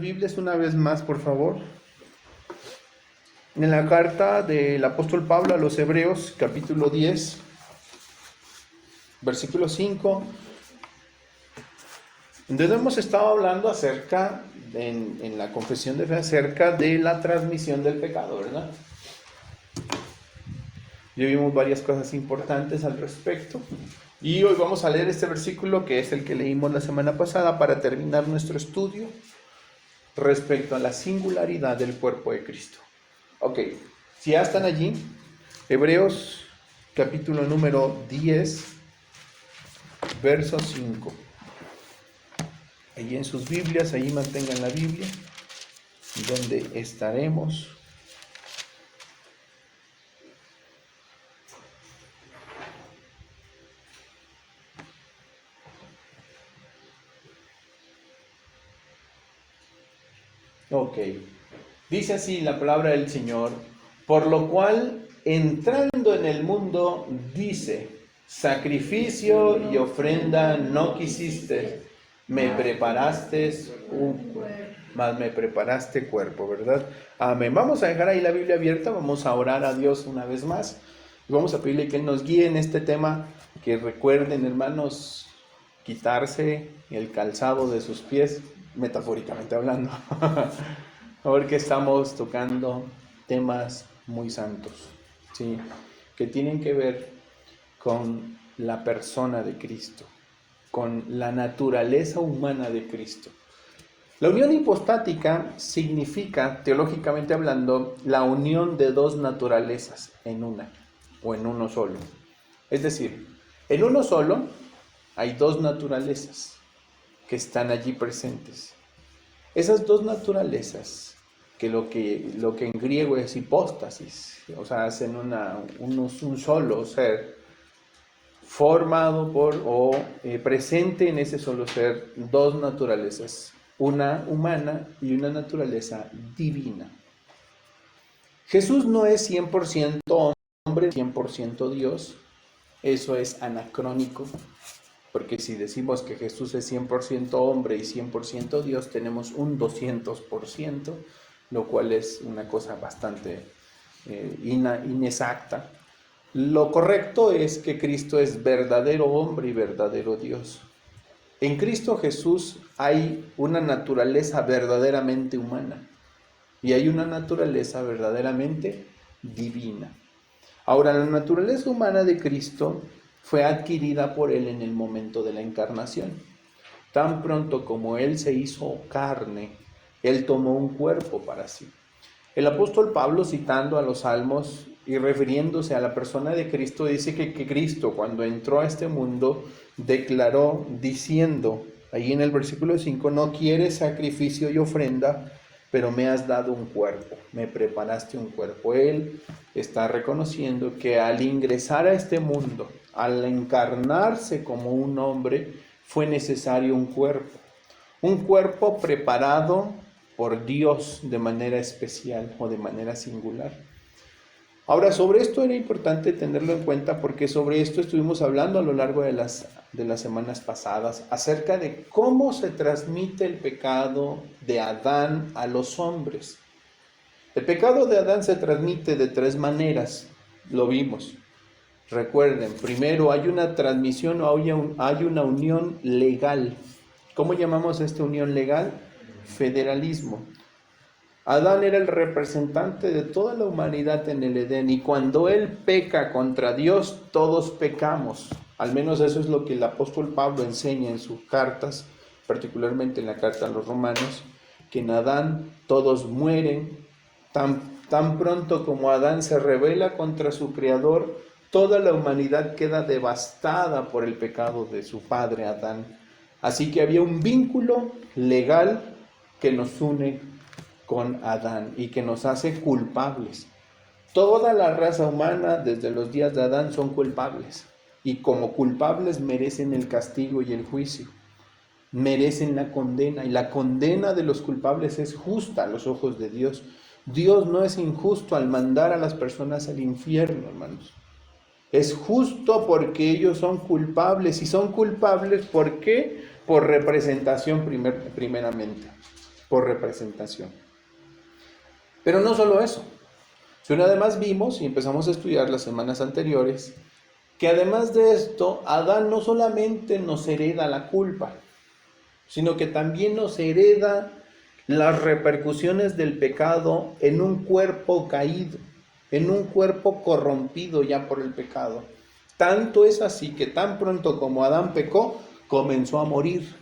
Biblias una vez más, por favor. En la carta del apóstol Pablo a los Hebreos, capítulo 10, versículo 5, donde hemos estado hablando acerca, en la confesión de fe, acerca de la transmisión del pecado, ¿verdad? Ya vimos varias cosas importantes al respecto. Y hoy vamos a leer este versículo, que es el que leímos la semana pasada, para terminar nuestro estudio respecto a la singularidad del cuerpo de Cristo. Ok, si ya están allí, Hebreos capítulo número 10, verso 5. Allí en sus Biblias, allí mantengan la Biblia, donde estaremos. Ok, dice así la palabra del Señor: por lo cual, entrando en el mundo, dice, sacrificio y ofrenda no quisiste, me preparaste me preparaste cuerpo, ¿verdad? Amén. Vamos a dejar ahí la Biblia abierta, vamos a orar a Dios una vez más y vamos a pedirle que Él nos guíe en este tema. Que recuerden, hermanos, quitarse el calzado de sus pies, metafóricamente hablando, porque estamos tocando temas muy santos, ¿sí? Que tienen que ver con la persona de Cristo, con la naturaleza humana de Cristo. La unión hipostática significa, teológicamente hablando, la unión de dos naturalezas en una o en uno solo. Es decir, en uno solo hay dos naturalezas que están allí presentes. Esas dos naturalezas, que lo que en griego es hipóstasis, o sea, hacen un solo ser, formado por o presente en ese solo ser dos naturalezas, una humana y una naturaleza divina. Jesús no es 100% hombre, 100% Dios. Eso es anacrónico, porque si decimos que Jesús es 100% hombre y 100% Dios, tenemos un 200%, lo cual es una cosa bastante inexacta. Lo correcto es que Cristo es verdadero hombre y verdadero Dios. En Cristo Jesús hay una naturaleza verdaderamente humana y hay una naturaleza verdaderamente divina. Ahora, la naturaleza humana de Cristo fue adquirida por Él en el momento de la encarnación. Tan pronto como Él se hizo carne, Él tomó un cuerpo para sí. El apóstol Pablo, citando a los Salmos y refiriéndose a la persona de Cristo, dice que Cristo, cuando entró a este mundo, declaró diciendo, ahí en el versículo 5, no quieres sacrificio y ofrenda, pero me has dado un cuerpo, me preparaste un cuerpo. Él está reconociendo que al ingresar a este mundo, al encarnarse como un hombre, fue necesario un cuerpo preparado por Dios de manera especial o de manera singular. Ahora, sobre esto era importante tenerlo en cuenta porque sobre esto estuvimos hablando a lo largo de las semanas pasadas acerca de cómo se transmite el pecado de Adán a los hombres. El pecado de Adán se transmite de tres maneras, lo vimos. Recuerden, primero hay una transmisión o hay una unión legal. ¿Cómo llamamos a esta unión legal? Federalismo. Adán era el representante de toda la humanidad en el Edén y cuando él peca contra Dios, todos pecamos. Al menos eso es lo que el apóstol Pablo enseña en sus cartas, particularmente en la carta a los Romanos, que en Adán todos mueren. Tan pronto como Adán se rebela contra su Creador, toda la humanidad queda devastada por el pecado de su padre Adán. Así que había un vínculo legal que nos une con Adán y que nos hace culpables. Toda la raza humana desde los días de Adán son culpables y como culpables merecen el castigo y el juicio, merecen la condena y la condena de los culpables es justa a los ojos de Dios. Dios no es injusto al mandar a las personas al infierno, hermanos. Es justo porque ellos son culpables y son culpables ¿por qué? Por representación primeramente. por representación. Pero no solo eso, sino además vimos y empezamos a estudiar las semanas anteriores que además de esto, Adán no solamente nos hereda la culpa, sino que también nos hereda las repercusiones del pecado en un cuerpo caído, en un cuerpo corrompido ya por el pecado. Tanto es así que tan pronto como Adán pecó, comenzó a morir.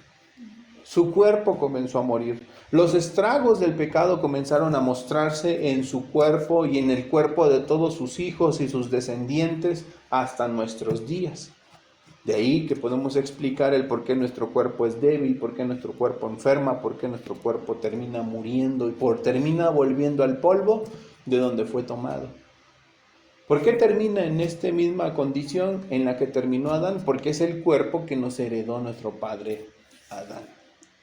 Su cuerpo comenzó a morir. Los estragos del pecado comenzaron a mostrarse en su cuerpo y en el cuerpo de todos sus hijos y sus descendientes hasta nuestros días. De ahí que podemos explicar el por qué nuestro cuerpo es débil, por qué nuestro cuerpo enferma, por qué nuestro cuerpo termina muriendo y termina volviendo al polvo de donde fue tomado. ¿Por qué termina en esta misma condición en la que terminó Adán? Porque es el cuerpo que nos heredó nuestro padre Adán.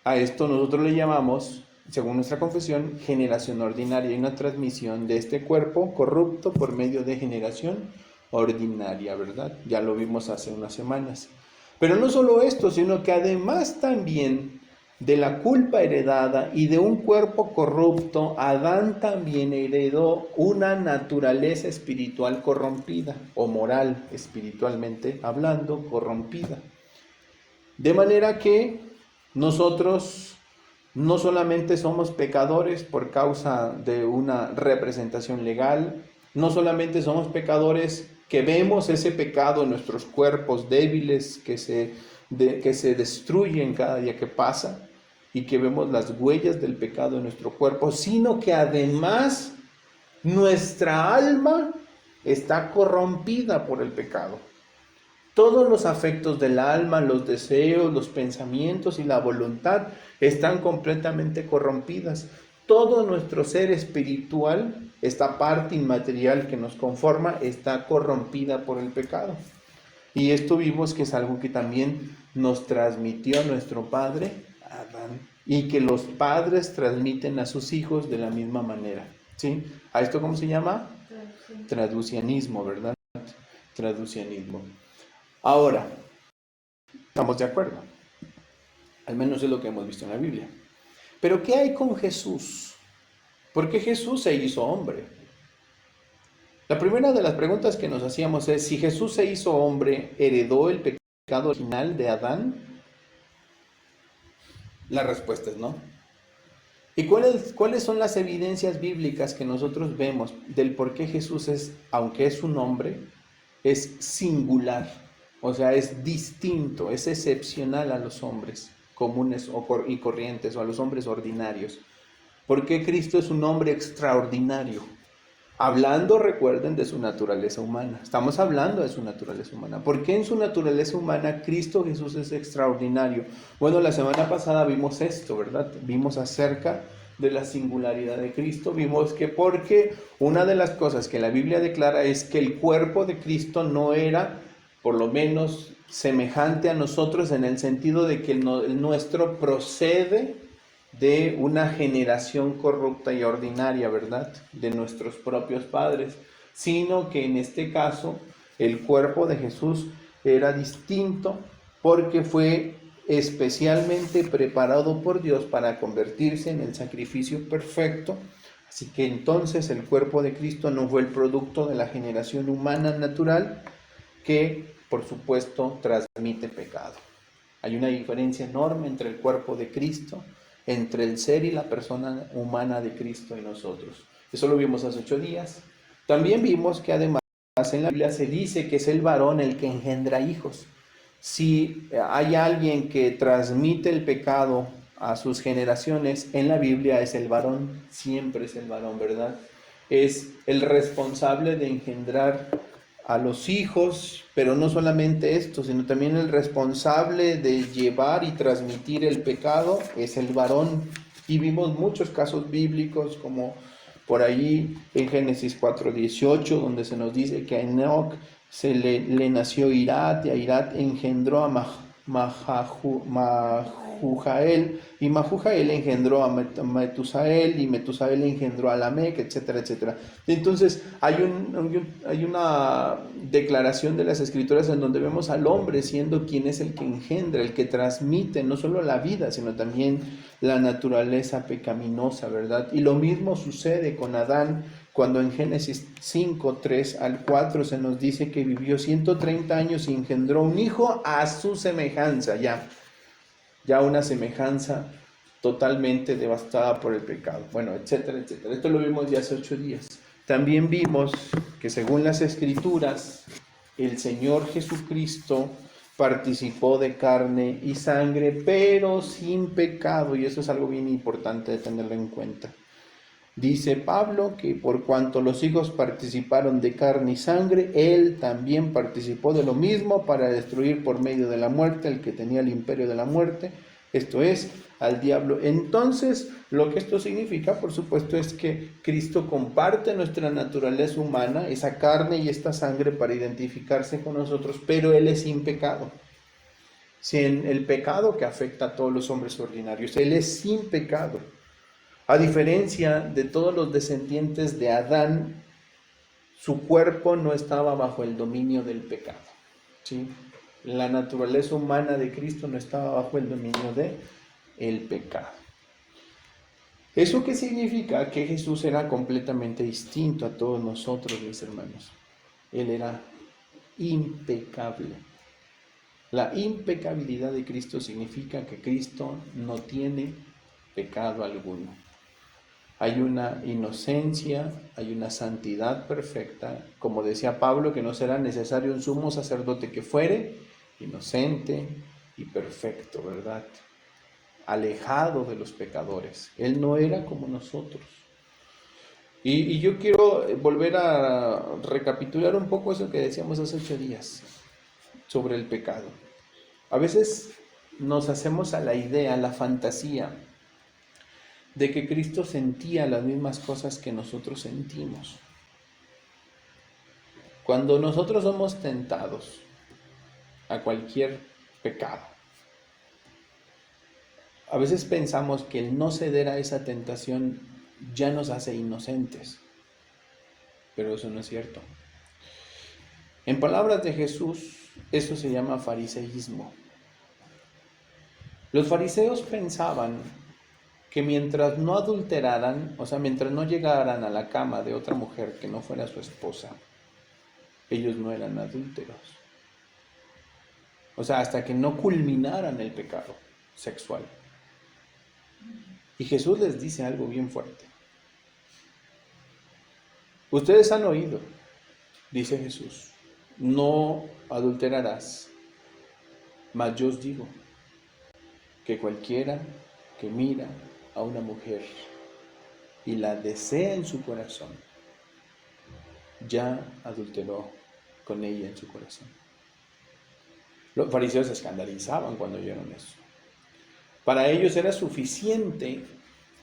A esto nosotros le llamamos, según nuestra confesión, generación ordinaria y una transmisión de este cuerpo corrupto por medio de generación ordinaria, ¿verdad? Ya lo vimos hace unas semanas. Pero no solo esto, sino que además también de la culpa heredada y de un cuerpo corrupto, Adán también heredó una naturaleza espiritual corrompida, o moral, espiritualmente hablando, corrompida. De manera que nosotros no solamente somos pecadores por causa de una representación legal, no solamente somos pecadores que vemos ese pecado en nuestros cuerpos débiles que se destruyen cada día que pasa y que vemos las huellas del pecado en nuestro cuerpo, sino que además nuestra alma está corrompida por el pecado. Todos los afectos del alma, los deseos, los pensamientos y la voluntad están completamente corrompidas. Todo nuestro ser espiritual, esta parte inmaterial que nos conforma, está corrompida por el pecado. Y esto vimos que es algo que también nos transmitió nuestro padre Adán y que los padres transmiten a sus hijos de la misma manera. ¿Sí? ¿A esto cómo se llama? Traducianismo, ¿verdad? Traducianismo. Ahora, estamos de acuerdo. Al menos es lo que hemos visto en la Biblia. Pero ¿qué hay con Jesús? ¿Por qué Jesús se hizo hombre? La primera de las preguntas que nos hacíamos es, si Jesús se hizo hombre, ¿heredó el pecado original de Adán? La respuesta es no. ¿Y cuáles son las evidencias bíblicas que nosotros vemos del por qué Jesús es, aunque es un hombre, es singular? O sea, es distinto, es excepcional a los hombres comunes y corrientes o a los hombres ordinarios. ¿Por qué Cristo es un hombre extraordinario? Hablando, recuerden, de su naturaleza humana. Estamos hablando de su naturaleza humana. ¿Por qué en su naturaleza humana Cristo Jesús es extraordinario? Bueno, la semana pasada vimos esto, ¿verdad? Vimos acerca de la singularidad de Cristo. Vimos que porque una de las cosas que la Biblia declara es que el cuerpo de Cristo no era, por lo menos, semejante a nosotros en el sentido de que el nuestro procede de una generación corrupta y ordinaria, ¿verdad? De nuestros propios padres, sino que en este caso el cuerpo de Jesús era distinto porque fue especialmente preparado por Dios para convertirse en el sacrificio perfecto. Así que entonces el cuerpo de Cristo no fue el producto de la generación humana natural que, por supuesto, transmite pecado. Hay una diferencia enorme entre el cuerpo de Cristo, entre el ser y la persona humana de Cristo y nosotros. Eso lo vimos hace 8 días. También vimos que además en la Biblia se dice que es el varón el que engendra hijos. Si hay alguien que transmite el pecado a sus generaciones, en la Biblia es el varón, siempre es el varón, ¿verdad? Es el responsable de engendrar a los hijos, pero no solamente esto, sino también el responsable de llevar y transmitir el pecado es el varón. Y vimos muchos casos bíblicos, como por ahí en Génesis 4:18, donde se nos dice que a Enoc le nació Irad, y a Irad engendró a Mahujael, y Mahujael engendró a Metusael, y Metusael engendró a Lamec, etcétera, etcétera. Entonces hay una declaración de las Escrituras en donde vemos al hombre siendo quien es el que engendra, el que transmite no solo la vida, sino también la naturaleza pecaminosa, ¿verdad? Y lo mismo sucede con Adán, cuando en Génesis 5, 3 al 4 se nos dice que vivió 130 años y engendró un hijo a su semejanza, ya una semejanza totalmente devastada por el pecado, bueno, etcétera, etcétera. Esto lo vimos ya hace 8 días. También vimos que según las Escrituras, el Señor Jesucristo participó de carne y sangre, pero sin pecado, y eso es algo bien importante de tenerlo en cuenta. Dice Pablo que por cuanto los hijos participaron de carne y sangre, él también participó de lo mismo para destruir por medio de la muerte al que tenía el imperio de la muerte, esto es, al diablo. Entonces, lo que esto significa, por supuesto, es que Cristo comparte nuestra naturaleza humana, esa carne y esta sangre para identificarse con nosotros, pero él es sin pecado. Sin el pecado que afecta a todos los hombres ordinarios, él es sin pecado. A diferencia de todos los descendientes de Adán, su cuerpo no estaba bajo el dominio del pecado, ¿sí? La naturaleza humana de Cristo no estaba bajo el dominio del pecado. ¿Eso qué significa? Que Jesús era completamente distinto a todos nosotros, mis hermanos. Él era impecable. La impecabilidad de Cristo significa que Cristo no tiene pecado alguno. Hay una inocencia, hay una santidad perfecta, como decía Pablo, que no será necesario un sumo sacerdote que fuere inocente y perfecto, ¿verdad? Alejado de los pecadores. Él no era como nosotros. Y yo quiero volver a recapitular un poco eso que decíamos hace 8 días sobre el pecado. A veces nos hacemos a la idea, a la fantasía, de que Cristo sentía las mismas cosas que nosotros sentimos. Cuando nosotros somos tentados a cualquier pecado, a veces pensamos que el no ceder a esa tentación ya nos hace inocentes, pero eso no es cierto. En palabras de Jesús, eso se llama fariseísmo. Los fariseos pensaban que mientras no adulteraran, o sea, mientras no llegaran a la cama de otra mujer que no fuera su esposa, ellos no eran adúlteros. O sea, hasta que no culminaran el pecado sexual. Y Jesús les dice algo bien fuerte. Ustedes han oído, dice Jesús, no adulterarás, mas yo os digo que cualquiera que mira a una mujer y la desea en su corazón, ya adulteró con ella en su corazón. Los fariseos se escandalizaban cuando oyeron eso. Para ellos era suficiente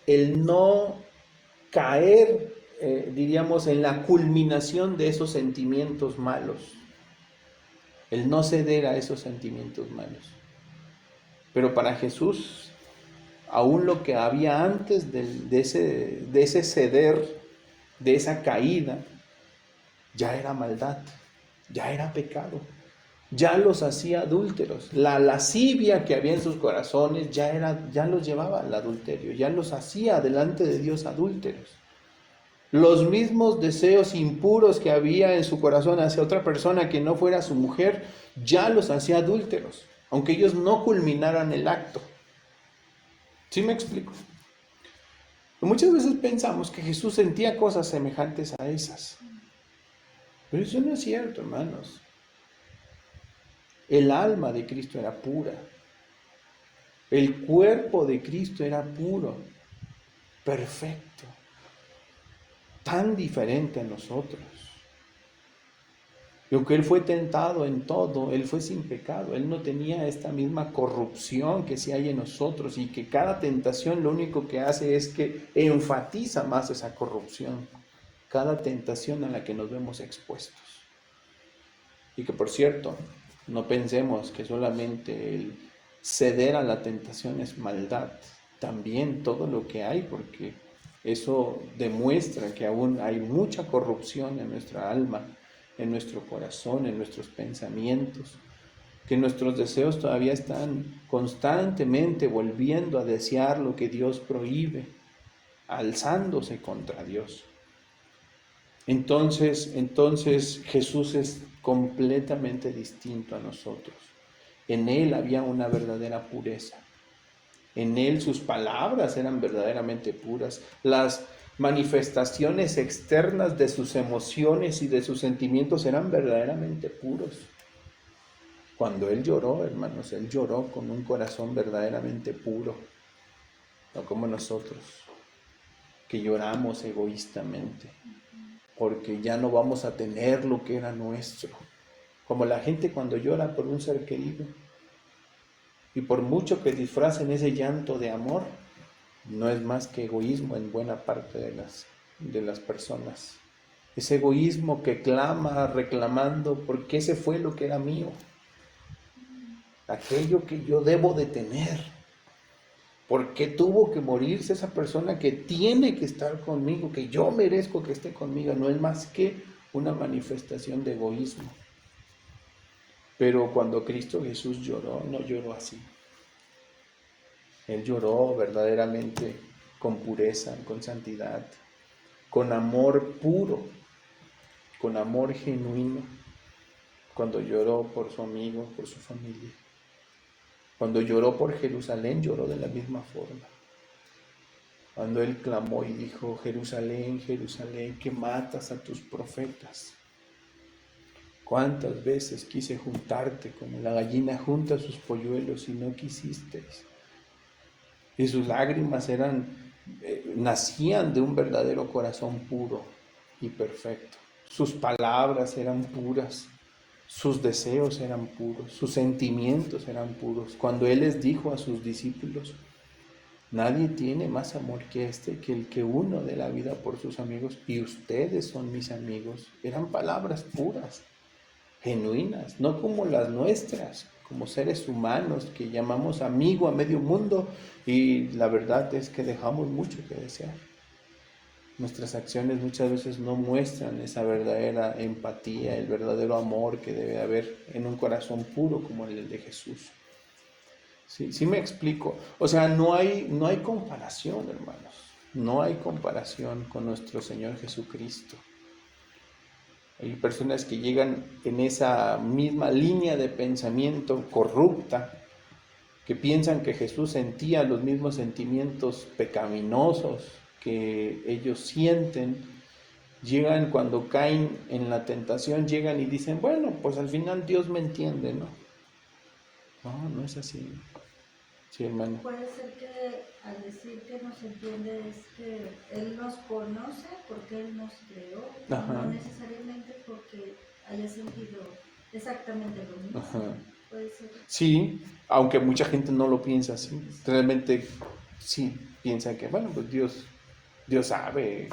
el no caer, diríamos, en la culminación de esos sentimientos malos, el no ceder a esos sentimientos malos. Pero para Jesús, aún lo que había antes de ese ceder, de esa caída, ya era maldad, ya era pecado, ya los hacía adúlteros. La lascivia que había en sus corazones ya los llevaba al adulterio, ya los hacía delante de Dios adúlteros. Los mismos deseos impuros que había en su corazón hacia otra persona que no fuera su mujer, ya los hacía adúlteros, aunque ellos no culminaran el acto. ¿Sí me explico? Muchas veces pensamos que Jesús sentía cosas semejantes a esas. Pero eso no es cierto, hermanos. El alma de Cristo era pura. El cuerpo de Cristo era puro, perfecto, tan diferente a nosotros. Y aunque Él fue tentado en todo, Él fue sin pecado. Él no tenía esta misma corrupción que sí hay en nosotros y que cada tentación lo único que hace es que enfatiza más esa corrupción. Cada tentación a la que nos vemos expuestos. Y que por cierto, No pensemos que solamente el ceder a la tentación es maldad, también todo lo que hay, porque eso demuestra que aún hay mucha corrupción en nuestra alma, en nuestro corazón, en nuestros pensamientos, que nuestros deseos todavía están constantemente volviendo a desear lo que Dios prohíbe, alzándose contra Dios. Entonces Jesús es completamente distinto a nosotros. En Él había una verdadera pureza. En Él sus palabras eran verdaderamente puras. Las manifestaciones externas de sus emociones y de sus sentimientos eran verdaderamente puros. Cuando Él lloró, hermanos, Él lloró con un corazón verdaderamente puro, no como nosotros, que lloramos egoístamente, porque ya no vamos a tener lo que era nuestro. Como la gente cuando llora por un ser querido, y por mucho que disfracen ese llanto de amor, no es más que egoísmo en buena parte de las personas. Ese egoísmo que clama reclamando porque ese fue lo que era mío, aquello que yo debo de tener. ¿Por qué tuvo que morirse esa persona que tiene que estar conmigo, que yo merezco que esté conmigo? No es más que una manifestación de egoísmo. Pero cuando Cristo Jesús lloró, no lloró así. Él lloró verdaderamente con pureza, con santidad, con amor puro, con amor genuino, cuando lloró por su amigo, por su familia. Cuando lloró por Jerusalén, lloró de la misma forma. Cuando Él clamó y dijo: Jerusalén, Jerusalén, que matas a tus profetas. ¿Cuántas veces quise juntarte como la gallina junta sus polluelos y no quisisteis? Y sus lágrimas nacían de un verdadero corazón puro y perfecto. Sus palabras eran puras, sus deseos eran puros, sus sentimientos eran puros. Cuando Él les dijo a sus discípulos: nadie tiene más amor que este, que el que uno dé la vida por sus amigos, y ustedes son mis amigos. Eran palabras puras, genuinas, no como las nuestras, como seres humanos que llamamos amigo a medio mundo, y la verdad es que dejamos mucho que desear. Nuestras acciones muchas veces no muestran esa verdadera empatía, el verdadero amor que debe haber en un corazón puro como el de Jesús. Sí me explico. O sea, no hay comparación, hermanos. No hay comparación con nuestro Señor Jesucristo. Hay personas que llegan en esa misma línea de pensamiento corrupta, que piensan que Jesús sentía los mismos sentimientos pecaminosos que ellos sienten. Llegan cuando caen en la tentación, llegan y dicen: bueno, pues al final Dios me entiende, ¿no? No, no es así. Sí, hermano. Puede ser que al decir que nos entiende es que Él nos conoce porque Él nos creó, no necesariamente porque haya sentido exactamente lo mismo. Ajá. Puede ser. Sí, aunque mucha gente no lo piensa así. Realmente sí piensa que, bueno, pues Dios sabe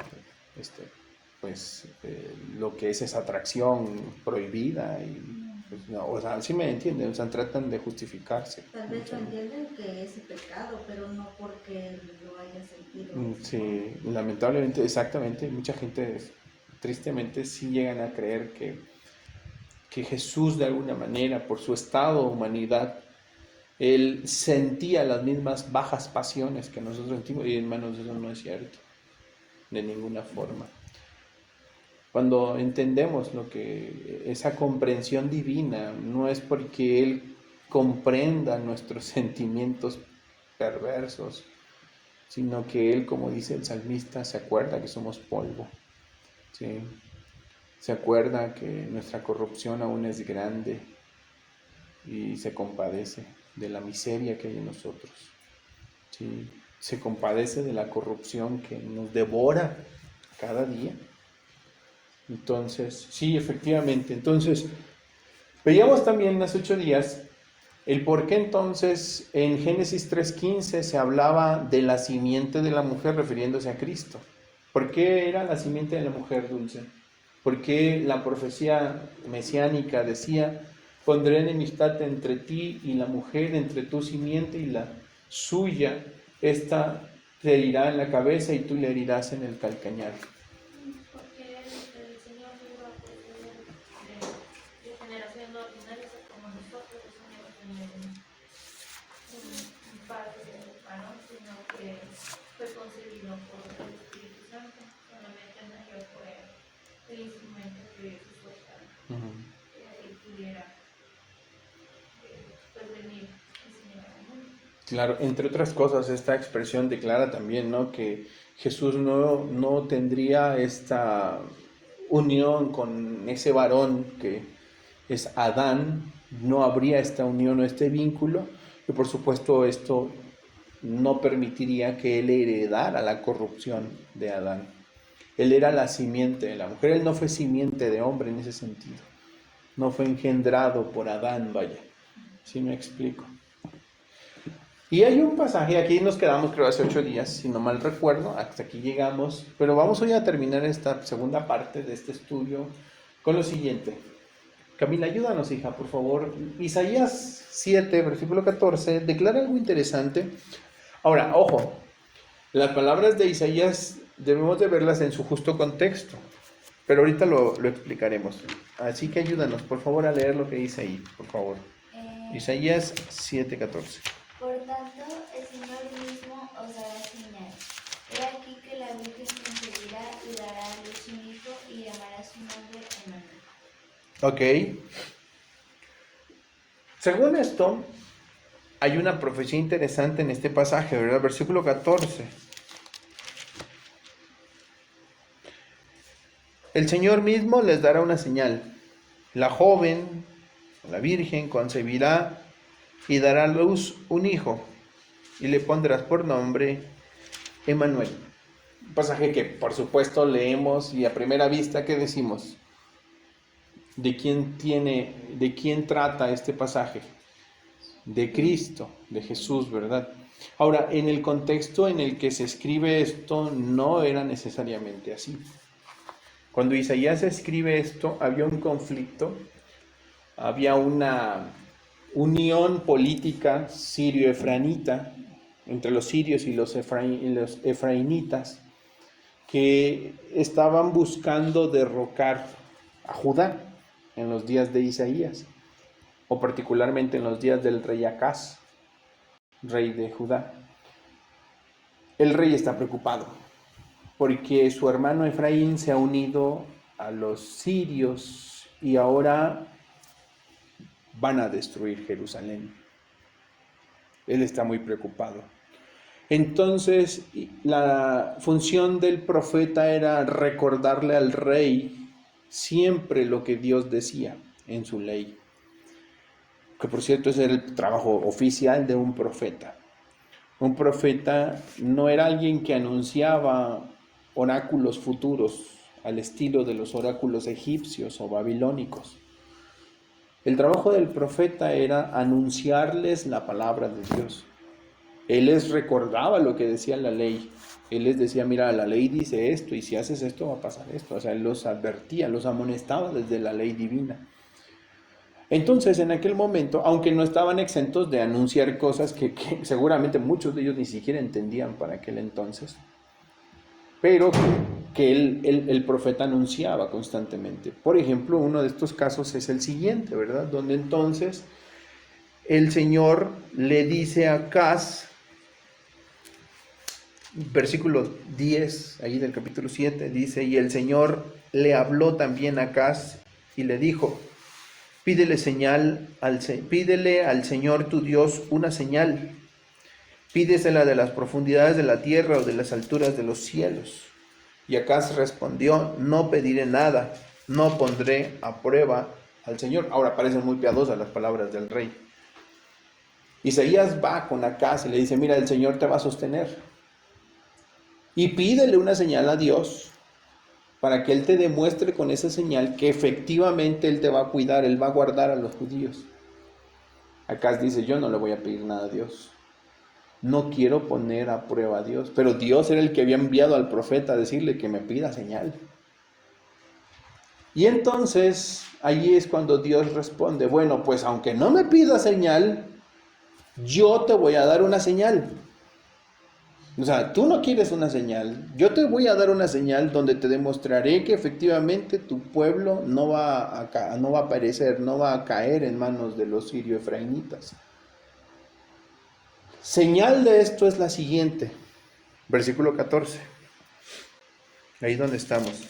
lo que es esa atracción prohibida y pues, no, o sea, sí me entienden, o sea, tratan de justificarse. Tal vez lo entienden que es pecado, pero no porque lo haya sentido. Sí, lamentablemente, exactamente, mucha gente tristemente sí llegan a creer que Jesús de alguna manera, por su estado de humanidad, Él sentía las mismas bajas pasiones que nosotros sentimos, y hermanos, eso no es cierto, de ninguna forma. Cuando entendemos esa comprensión divina, no es porque Él comprenda nuestros sentimientos perversos, sino que Él, como dice el salmista, se acuerda que somos polvo, ¿sí? Se acuerda que nuestra corrupción aún es grande y se compadece de la miseria que hay en nosotros, ¿sí? Se compadece de la corrupción que nos devora cada día. Entonces, sí, efectivamente. Entonces, veíamos también hace 8 días el por qué entonces en Génesis 3:15 se hablaba de la simiente de la mujer refiriéndose a Cristo. ¿Por qué era la simiente de la mujer, Dulce? ¿Por qué la profecía mesiánica decía Pondré enemistad entre ti y la mujer, entre tu simiente y la suya. Esta te herirá en la cabeza y tú le herirás en el calcañar. Porque el Señor juzga por de generación ordinaria como nosotros, el Señor tiene un padre varón, sino que fue concebido por el Espíritu Santo, solamente nació fue el instrumento que usó para que pudiera pues, venir el Señor al mundo. Claro, entre otras cosas, esta expresión declara también, ¿no?, que Jesús no tendría esta unión con ese varón que es Adán, no habría esta unión o este vínculo, y por supuesto esto no permitiría que él heredara la corrupción de Adán. Él era la simiente de la mujer, él no fue simiente de hombre en ese sentido, no fue engendrado por Adán, vaya, ¿sí me explico? Y hay un pasaje, aquí nos quedamos creo hace 8 días, si no mal recuerdo, hasta aquí llegamos, pero vamos hoy a terminar esta segunda parte de este estudio con lo siguiente. Camila, ayúdanos, hija, por favor. Isaías 7, versículo 14, declara algo interesante. Ahora, ojo, las palabras de Isaías debemos de verlas en su justo contexto, pero ahorita lo explicaremos. Así que ayúdanos, por favor, a leer lo que dice ahí, por favor. Isaías 7, 14. Por tanto, el Señor mismo os dará señal. He aquí que la Virgen concebirá y dará a luz un hijo y llamará su nombre Emmanuel. Ok. Según esto, hay una profecía interesante en este pasaje, ¿verdad? Versículo 14. El Señor mismo les dará una señal. La joven, la Virgen, concebirá y dará a luz un hijo, y le pondrás por nombre Emmanuel. Un pasaje que por supuesto leemos y a primera vista, ¿qué decimos? ¿De quién trata este pasaje? De Cristo, de Jesús, ¿verdad? Ahora, en el contexto en el que se escribe esto, no era necesariamente así. Cuando Isaías escribe esto, había un conflicto, había una unión política sirio-efraínita entre los sirios y los efraínitas, que estaban buscando derrocar a Judá en los días de Isaías, o particularmente en los días del rey Acaz, rey de Judá. El rey está preocupado porque su hermano Efraín se ha unido a los sirios y ahora van a destruir Jerusalén. Él está muy preocupado. Entonces, la función del profeta era recordarle al rey siempre lo que Dios decía en su ley. Que por cierto, ese era el trabajo oficial de un profeta. Un profeta no era alguien que anunciaba oráculos futuros al estilo de los oráculos egipcios o babilónicos. El trabajo del profeta era anunciarles la palabra de Dios. Él les recordaba lo que decía la ley. Él les decía, mira, la ley dice esto, y si haces esto va a pasar esto. O sea, él los advertía, los amonestaba desde la ley divina. Entonces, en aquel momento, aunque no estaban exentos de anunciar cosas que seguramente muchos de ellos ni siquiera entendían para aquel entonces, pero que el profeta anunciaba constantemente. Por ejemplo, uno de estos casos es el siguiente, ¿verdad? Donde entonces el Señor le dice a Acaz, versículo 10, ahí del capítulo 7, dice, y el Señor le habló también a Acaz y le dijo, pídele al Señor tu Dios una señal, pídesela de las profundidades de la tierra o de las alturas de los cielos. Y Acaz respondió, no pediré nada, no pondré a prueba al Señor. Ahora parecen muy piadosas las palabras del rey. Isaías va con Acaz y le dice, mira, el Señor te va a sostener. Y pídele una señal a Dios para que Él te demuestre con esa señal que efectivamente Él te va a cuidar, Él va a guardar a los judíos. Acaz dice, yo no le voy a pedir nada a Dios. No quiero poner a prueba a Dios. Pero Dios era el que había enviado al profeta a decirle que me pida señal. Y entonces, allí es cuando Dios responde, bueno, pues aunque no me pidas señal, yo te voy a dar una señal. O sea, tú no quieres una señal, yo te voy a dar una señal donde te demostraré que efectivamente tu pueblo no va a perecer, no va a caer en manos de los sirio-efraimitas. Señal de esto es la siguiente, versículo 14, ahí donde estamos.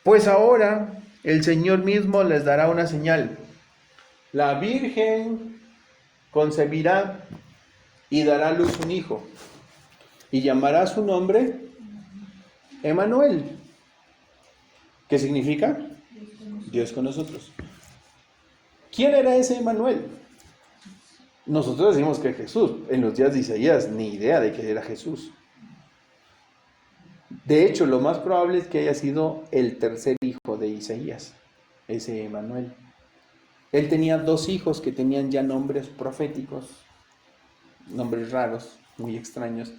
Pues ahora el Señor mismo les dará una señal. La Virgen concebirá y dará a luz un hijo, y llamará su nombre Emmanuel. ¿Qué significa? Dios con nosotros. ¿Quién era ese Emmanuel? Nosotros decimos que Jesús. En los días de Isaías, ni idea de que era Jesús. De hecho, lo más probable es que haya sido el tercer hijo de Isaías, ese Emmanuel. Él tenía 2 hijos que tenían ya nombres proféticos, nombres raros, muy extraños,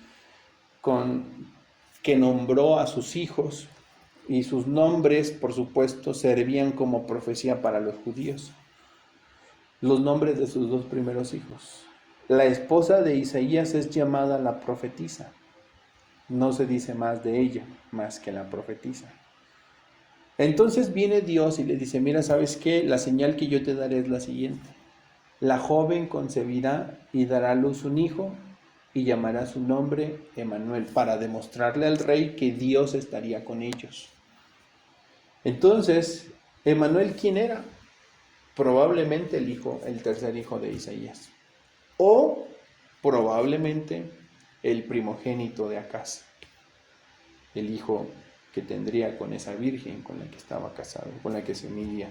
que nombró a sus hijos, y sus nombres, por supuesto, servían como profecía para los judíos. Los nombres de sus 2 primeros hijos. La esposa de Isaías es llamada la profetisa. No se dice más de ella, más que la profetisa. Entonces viene Dios y le dice, mira, ¿sabes qué? La señal que yo te daré es la siguiente. La joven concebirá y dará a luz un hijo y llamará su nombre Emmanuel, para demostrarle al rey que Dios estaría con ellos. Entonces, Emmanuel, ¿quién era? Probablemente el tercer hijo de Isaías. O probablemente el primogénito de Acaz, el hijo que tendría con esa virgen con la que estaba casado, con la que se uniría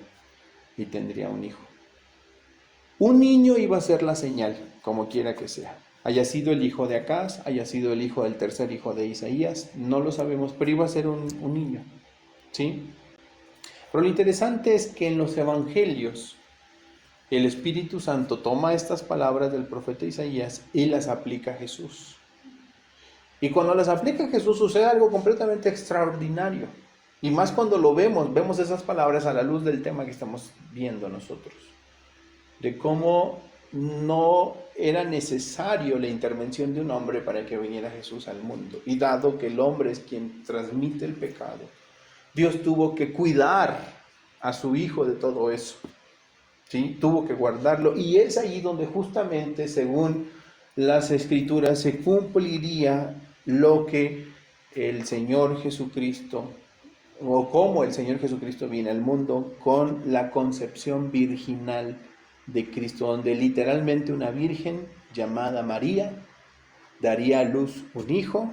y tendría un hijo. Un niño iba a ser la señal, como quiera que sea. Haya sido el hijo de Acaz, haya sido el hijo del tercer hijo de Isaías, no lo sabemos, pero iba a ser un niño, ¿sí? Pero lo interesante es que en los evangelios el Espíritu Santo toma estas palabras del profeta Isaías y las aplica a Jesús. Y cuando las aplica a Jesús sucede algo completamente extraordinario. Y más cuando lo vemos esas palabras a la luz del tema que estamos viendo nosotros. De cómo no era necesario la intervención de un hombre para que viniera Jesús al mundo. Y dado que el hombre es quien transmite el pecado, Dios tuvo que cuidar a su hijo de todo eso. ¿Sí? Tuvo que guardarlo. Y es ahí donde justamente, según las Escrituras, se cumpliría lo que el Señor Jesucristo, o como el Señor Jesucristo viene al mundo, con la concepción virginal de Cristo, donde literalmente una virgen llamada María daría a luz un hijo,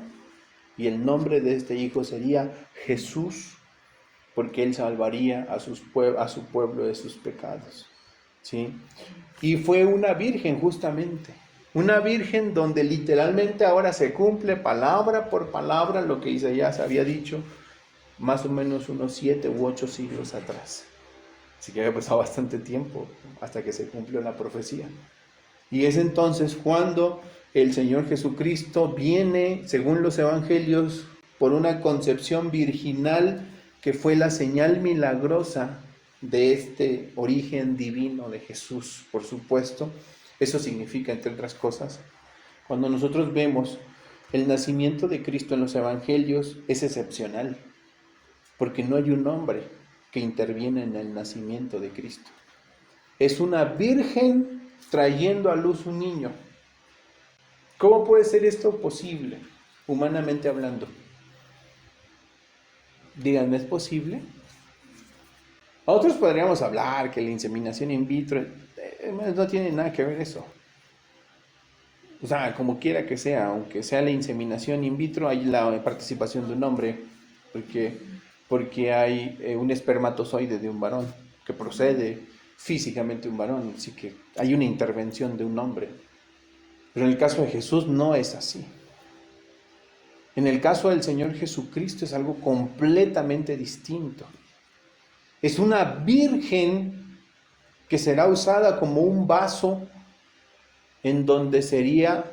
y el nombre de este hijo sería Jesús, porque él salvaría a su pueblo de sus pecados. ¿Sí? Y fue una virgen justamente, una virgen donde literalmente ahora se cumple palabra por palabra lo que Isaías había dicho más o menos unos 7 u 8 siglos atrás. Así que había pasado bastante tiempo hasta que se cumplió la profecía. Y es entonces cuando el Señor Jesucristo viene, según los evangelios, por una concepción virginal que fue la señal milagrosa de este origen divino de Jesús, por supuesto. Eso significa, entre otras cosas, cuando nosotros vemos el nacimiento de Cristo en los evangelios, es excepcional, porque no hay un hombre que interviene en el nacimiento de Cristo. Es una virgen trayendo a luz un niño. ¿Cómo puede ser esto posible, humanamente hablando? Díganme, ¿es posible? Otros podríamos hablar que la inseminación in vitro no tiene nada que ver eso. O sea, como quiera que sea, aunque sea la inseminación in vitro, hay la participación de un hombre, porque hay un espermatozoide de un varón que procede físicamente de un varón, así que hay una intervención de un hombre. Pero en el caso de Jesús no es así. En el caso del Señor Jesucristo es algo completamente distinto. Es una virgen que será usada como un vaso en donde sería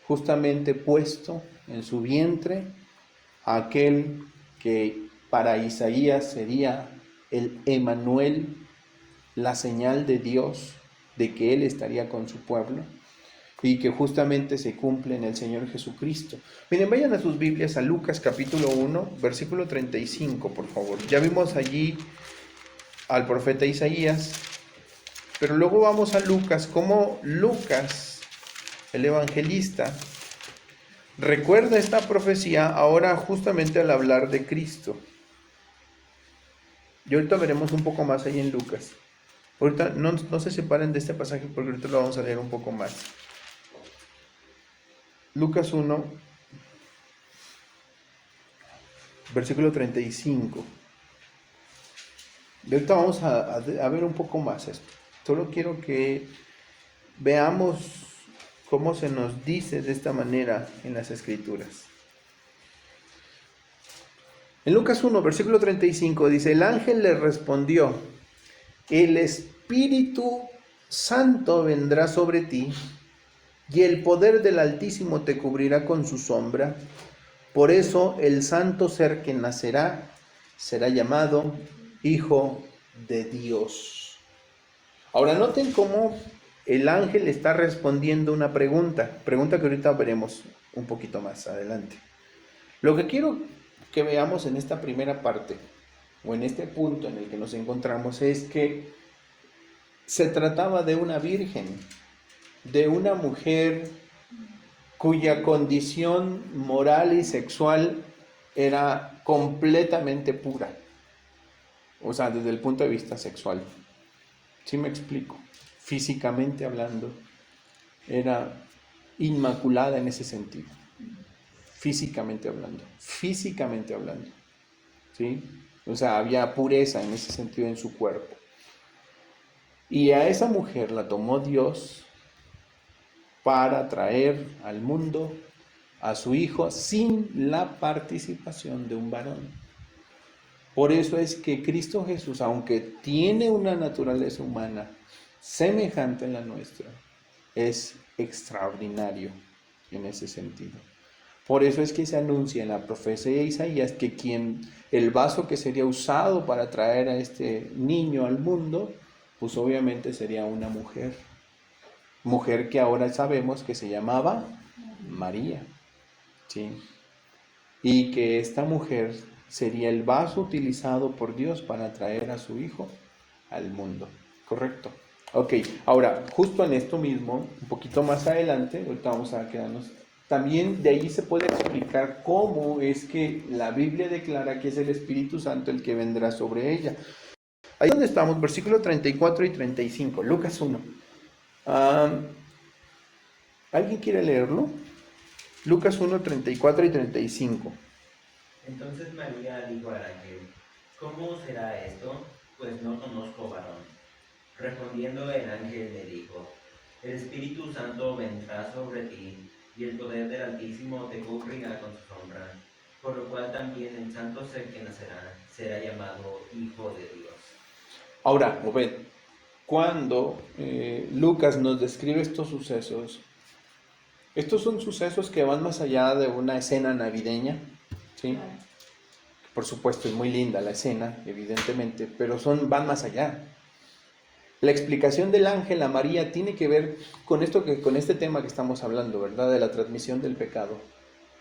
justamente puesto en su vientre aquel que para Isaías sería el Emanuel, la señal de Dios, de que Él estaría con su pueblo y que justamente se cumple en el Señor Jesucristo. Miren, vayan a sus Biblias a Lucas capítulo 1, versículo 35, por favor. Ya vimos allí al profeta Isaías, pero luego vamos a Lucas, como Lucas, el evangelista, recuerda esta profecía ahora justamente al hablar de Cristo. Y ahorita veremos un poco más ahí en Lucas. Ahorita no se separen de este pasaje porque ahorita lo vamos a leer un poco más. Lucas 1, versículo 35. Y ahorita vamos a ver un poco más esto. Solo quiero que veamos cómo se nos dice de esta manera en las Escrituras. En Lucas 1, versículo 35 dice: el ángel le respondió: el Espíritu Santo vendrá sobre ti, y el poder del Altísimo te cubrirá con su sombra. Por eso el santo ser que nacerá será llamado Hijo de Dios. Ahora noten cómo el ángel está respondiendo una pregunta que ahorita veremos un poquito más adelante. Lo que quiero que veamos en esta primera parte, o en este punto en el que nos encontramos, es que se trataba de una virgen, de una mujer cuya condición moral y sexual era completamente pura. O sea, desde el punto de vista sexual. ¿Sí me explico? Físicamente hablando, era inmaculada en ese sentido. Físicamente hablando. ¿Sí? O sea, había pureza en ese sentido en su cuerpo. Y a esa mujer la tomó Dios para traer al mundo a su hijo sin la participación de un varón. Por eso es que Cristo Jesús, aunque tiene una naturaleza humana semejante a la nuestra, es extraordinario en ese sentido. Por eso es que se anuncia en la profecía de Isaías que el vaso que sería usado para traer a este niño al mundo, pues obviamente sería una mujer. Mujer que ahora sabemos que se llamaba María, ¿sí? Y que esta mujer sería el vaso utilizado por Dios para traer a su hijo al mundo, ¿correcto? Ok, ahora, justo en esto mismo, un poquito más adelante, ahorita vamos a quedarnos, también de ahí se puede explicar cómo es que la Biblia declara que es el Espíritu Santo el que vendrá sobre ella. Ahí donde estamos, versículos 34 y 35, Lucas 1. ¿Alguien quiere leerlo? Lucas 1, 34 y 35. Entonces María dijo al ángel: ¿cómo será esto? Pues no conozco varón. Respondiendo el ángel le dijo: el Espíritu Santo vendrá sobre ti, y el poder del Altísimo te cubrirá con su sombra, por lo cual también el santo ser que nacerá será llamado Hijo de Dios. Ahora, Obed, cuando Lucas nos describe estos sucesos, estos son sucesos que van más allá de una escena navideña, ¿sí? Por supuesto, es muy linda la escena, evidentemente, pero van más allá. La explicación del ángel a María tiene que ver con este tema que estamos hablando, ¿verdad? De la transmisión del pecado.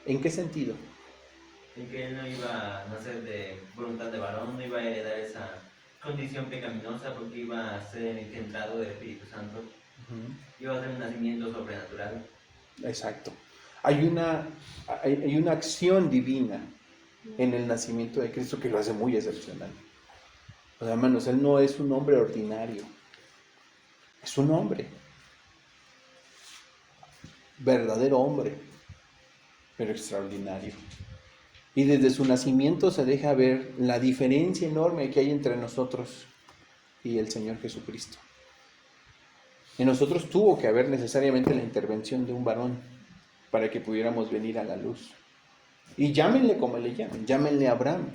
¿En qué sentido? En que él no iba a nacer de voluntad de varón, no iba a heredar esa condición pecaminosa, porque iba a ser engendrado del Espíritu Santo. Iba a ser un nacimiento sobrenatural. Exacto. Hay una acción divina en el nacimiento de Cristo que lo hace muy excepcional. O sea, hermanos, Él no es un hombre ordinario. Es un hombre. Verdadero hombre, pero extraordinario. Y desde su nacimiento se deja ver la diferencia enorme que hay entre nosotros y el Señor Jesucristo. En nosotros tuvo que haber necesariamente la intervención de un varón para que pudiéramos venir a la luz. Y llámenle como le llamen, llámenle Abraham,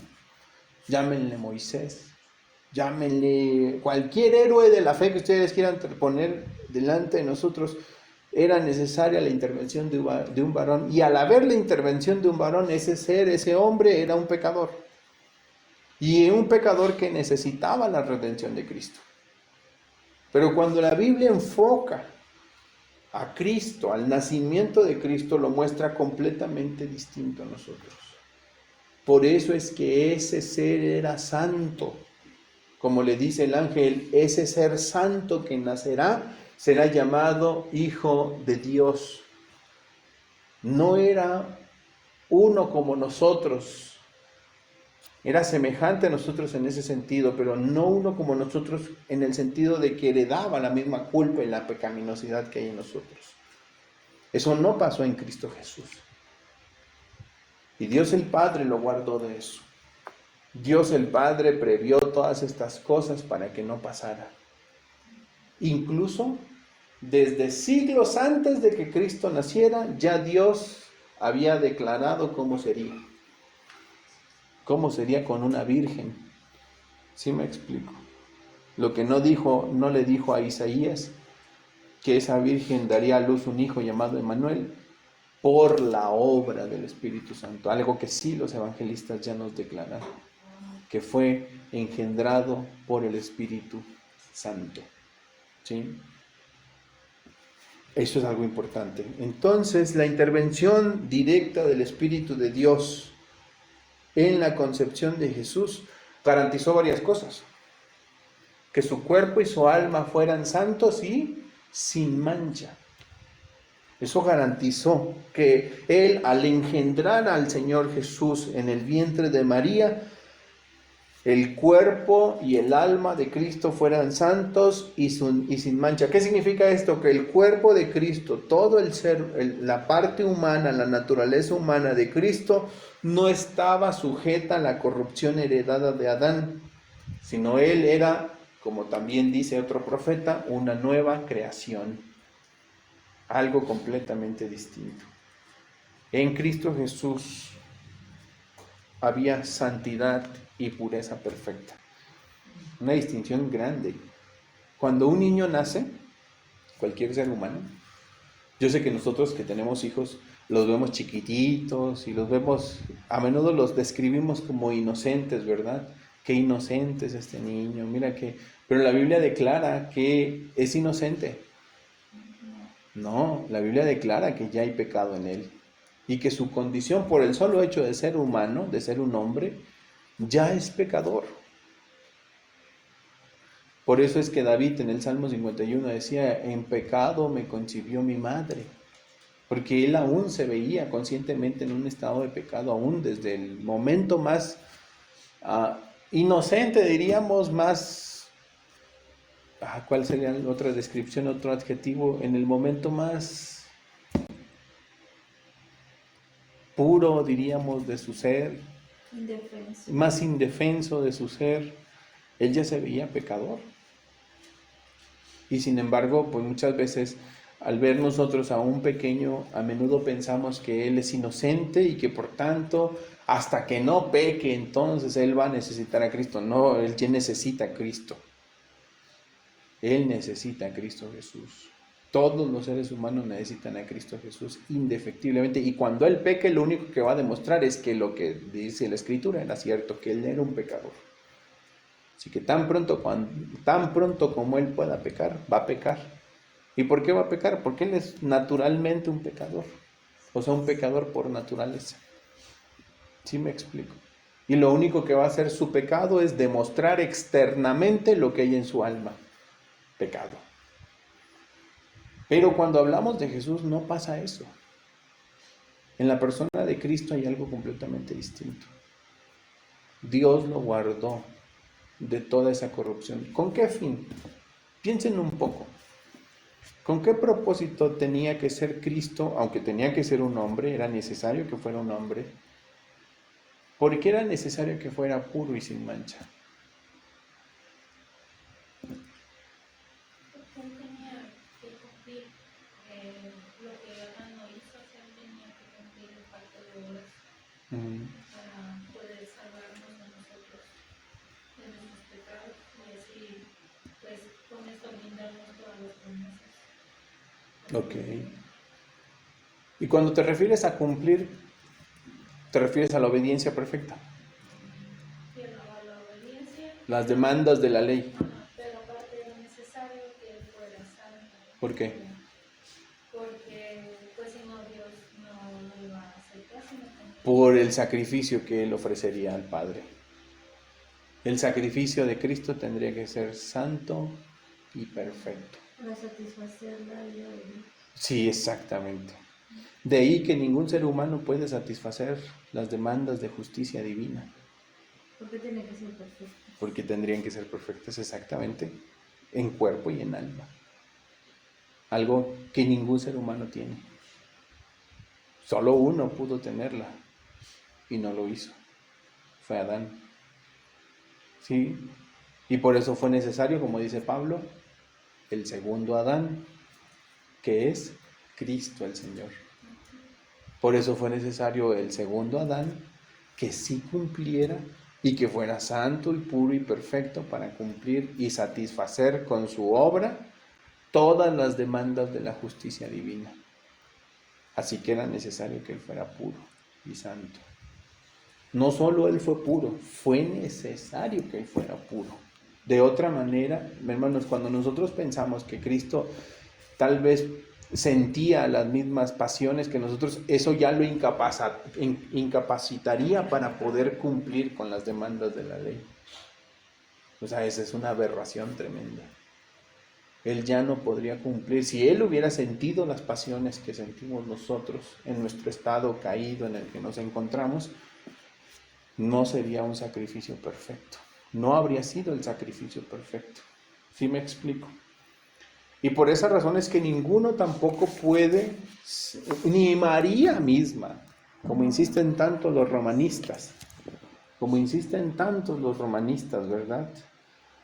llámenle Moisés, llámenle cualquier héroe de la fe que ustedes quieran poner delante de nosotros. Era necesaria la intervención de un varón, y al haber la intervención de un varón, ese ser, ese hombre era un pecador. y un pecador que necesitaba la redención de Cristo. Pero cuando la Biblia enfoca a Cristo, al nacimiento de Cristo, lo muestra completamente distinto a nosotros. Por eso es que ese ser era santo. Como le dice el ángel, ese ser santo que nacerá será llamado Hijo de Dios. No era uno como nosotros, era semejante a nosotros en ese sentido, pero no uno como nosotros en el sentido de que heredaba la misma culpa y la pecaminosidad que hay en nosotros. Eso no pasó en Cristo Jesús. Y Dios el Padre lo guardó de eso. Dios el Padre previó todas estas cosas para que no pasara. Incluso desde siglos antes de que Cristo naciera, ya Dios había declarado cómo sería. ¿Cómo sería con una virgen? ¿Sí me explico? Lo que no le dijo a Isaías, que esa virgen daría a luz un hijo llamado Emmanuel, por la obra del Espíritu Santo. Algo que sí los evangelistas ya nos declararon, que fue engendrado por el Espíritu Santo. ¿Sí? Eso es algo importante. Entonces, la intervención directa del Espíritu de Dios en la concepción de Jesús garantizó varias cosas: que su cuerpo y su alma fueran santos y sin mancha. Eso garantizó que Él, al engendrar al Señor Jesús en el vientre de María, el cuerpo y el alma de Cristo fueran santos y sin mancha. ¿Qué significa esto? Que el cuerpo de Cristo, todo el ser, la parte humana, la naturaleza humana de Cristo, no estaba sujeta a la corrupción heredada de Adán, sino Él era, como también dice otro profeta, una nueva creación. Algo completamente distinto. En Cristo Jesús había santidad y pureza perfecta. Una distinción grande. Cuando un niño nace, cualquier ser humano, yo sé que nosotros que tenemos hijos los vemos chiquititos y los vemos, a menudo los describimos como inocentes, ¿verdad? Qué inocente es este niño, mira que... Pero la Biblia declara que es inocente. No, la Biblia declara que ya hay pecado en él y que su condición por el solo hecho de ser humano, de ser un hombre, ya es pecador. Por eso es que David en el Salmo 51 decía, en pecado me concibió mi madre, porque él aún se veía conscientemente en un estado de pecado, aún desde el momento más inocente, diríamos, más... ¿cuál sería otra descripción, otro adjetivo? En el momento más puro, diríamos, de su ser, Indefenso. más indefenso de su ser, él ya se veía pecador. Y sin embargo, pues muchas veces al ver nosotros a un pequeño, a menudo pensamos que él es inocente y que por tanto, hasta que no peque, entonces él va a necesitar a Cristo. No, él ya necesita a Cristo. Él necesita a Cristo Jesús. Todos los seres humanos necesitan a Cristo Jesús indefectiblemente. Y cuando Él peque, lo único que va a demostrar es que lo que dice la Escritura era cierto, que Él era un pecador. Así que tan pronto como Él pueda pecar, va a pecar. ¿Y por qué va a pecar? Porque Él es naturalmente un pecador. O sea, un pecador por naturaleza. ¿Sí me explico? Y lo único que va a hacer su pecado es demostrar externamente lo que hay en su alma. Pecado. Pero cuando hablamos de Jesús no pasa eso. En la persona de Cristo hay algo completamente distinto. Dios lo guardó de toda esa corrupción. ¿Con qué fin? Piensen un poco. ¿Con qué propósito tenía que ser Cristo, aunque tenía que ser un hombre, era necesario que fuera un hombre? ¿Por qué era necesario que fuera puro y sin mancha? Para poder salvarnos a nosotros de nuestros pecados y así, pues, con esto brindarnos todas las promesas. Ok. Y cuando te refieres a cumplir, te refieres a la obediencia perfecta. Y a la las demandas de la ley. Pero aparte era necesario que él fuera santo. ¿Por qué? Porque, pues si no, Dios no lo iba a aceptar. Por el sacrificio que él ofrecería al Padre. El sacrificio de Cristo tendría que ser santo y perfecto. Para satisfacer la ira de Dios. Sí, exactamente. De ahí que ningún ser humano puede satisfacer las demandas de justicia divina. ¿Por qué tiene que ser perfecto? Porque tendrían que ser perfectas exactamente, en cuerpo y en alma. Algo que ningún ser humano tiene. Solo uno pudo tenerla y no lo hizo. Fue Adán. ¿Sí? Y por eso fue necesario, como dice Pablo, el segundo Adán, que es Cristo el Señor. Por eso fue necesario el segundo Adán, que sí cumpliera y que fuera santo y puro y perfecto para cumplir y satisfacer con su obra todas las demandas de la justicia divina. Así que era necesario que él fuera puro y santo. No solo él fue puro, fue necesario que él fuera puro. De otra manera, hermanos, cuando nosotros pensamos que Cristo tal vez sentía las mismas pasiones que nosotros, eso ya lo incapacitaría para poder cumplir con las demandas de la ley. O sea, esa es una aberración tremenda. Él ya no podría cumplir. Si él hubiera sentido las pasiones que sentimos nosotros en nuestro estado caído en el que nos encontramos, no sería un sacrificio perfecto. No habría sido el sacrificio perfecto. ¿Sí me explico? Y por esa razón es que ninguno tampoco puede, ni María misma, como insisten tanto los romanistas, ¿verdad?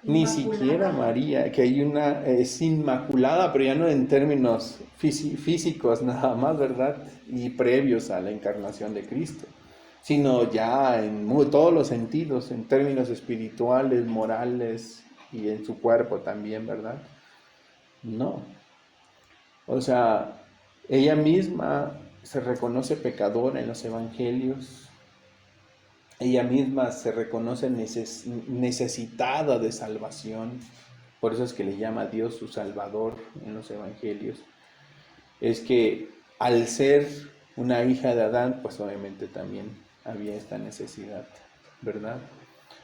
Ni siquiera María, que hay una, es inmaculada, pero ya no en términos físicos nada más, ¿verdad? Y previos a la encarnación de Cristo, sino ya en todos los sentidos, en términos espirituales, morales y en su cuerpo también, ¿verdad? No. O sea, ella misma se reconoce pecadora en los evangelios. Ella misma se reconoce necesitada de salvación. Por eso es que le llama a Dios su Salvador en los evangelios. Es que al ser una hija de Adán, pues obviamente también había esta necesidad, ¿verdad?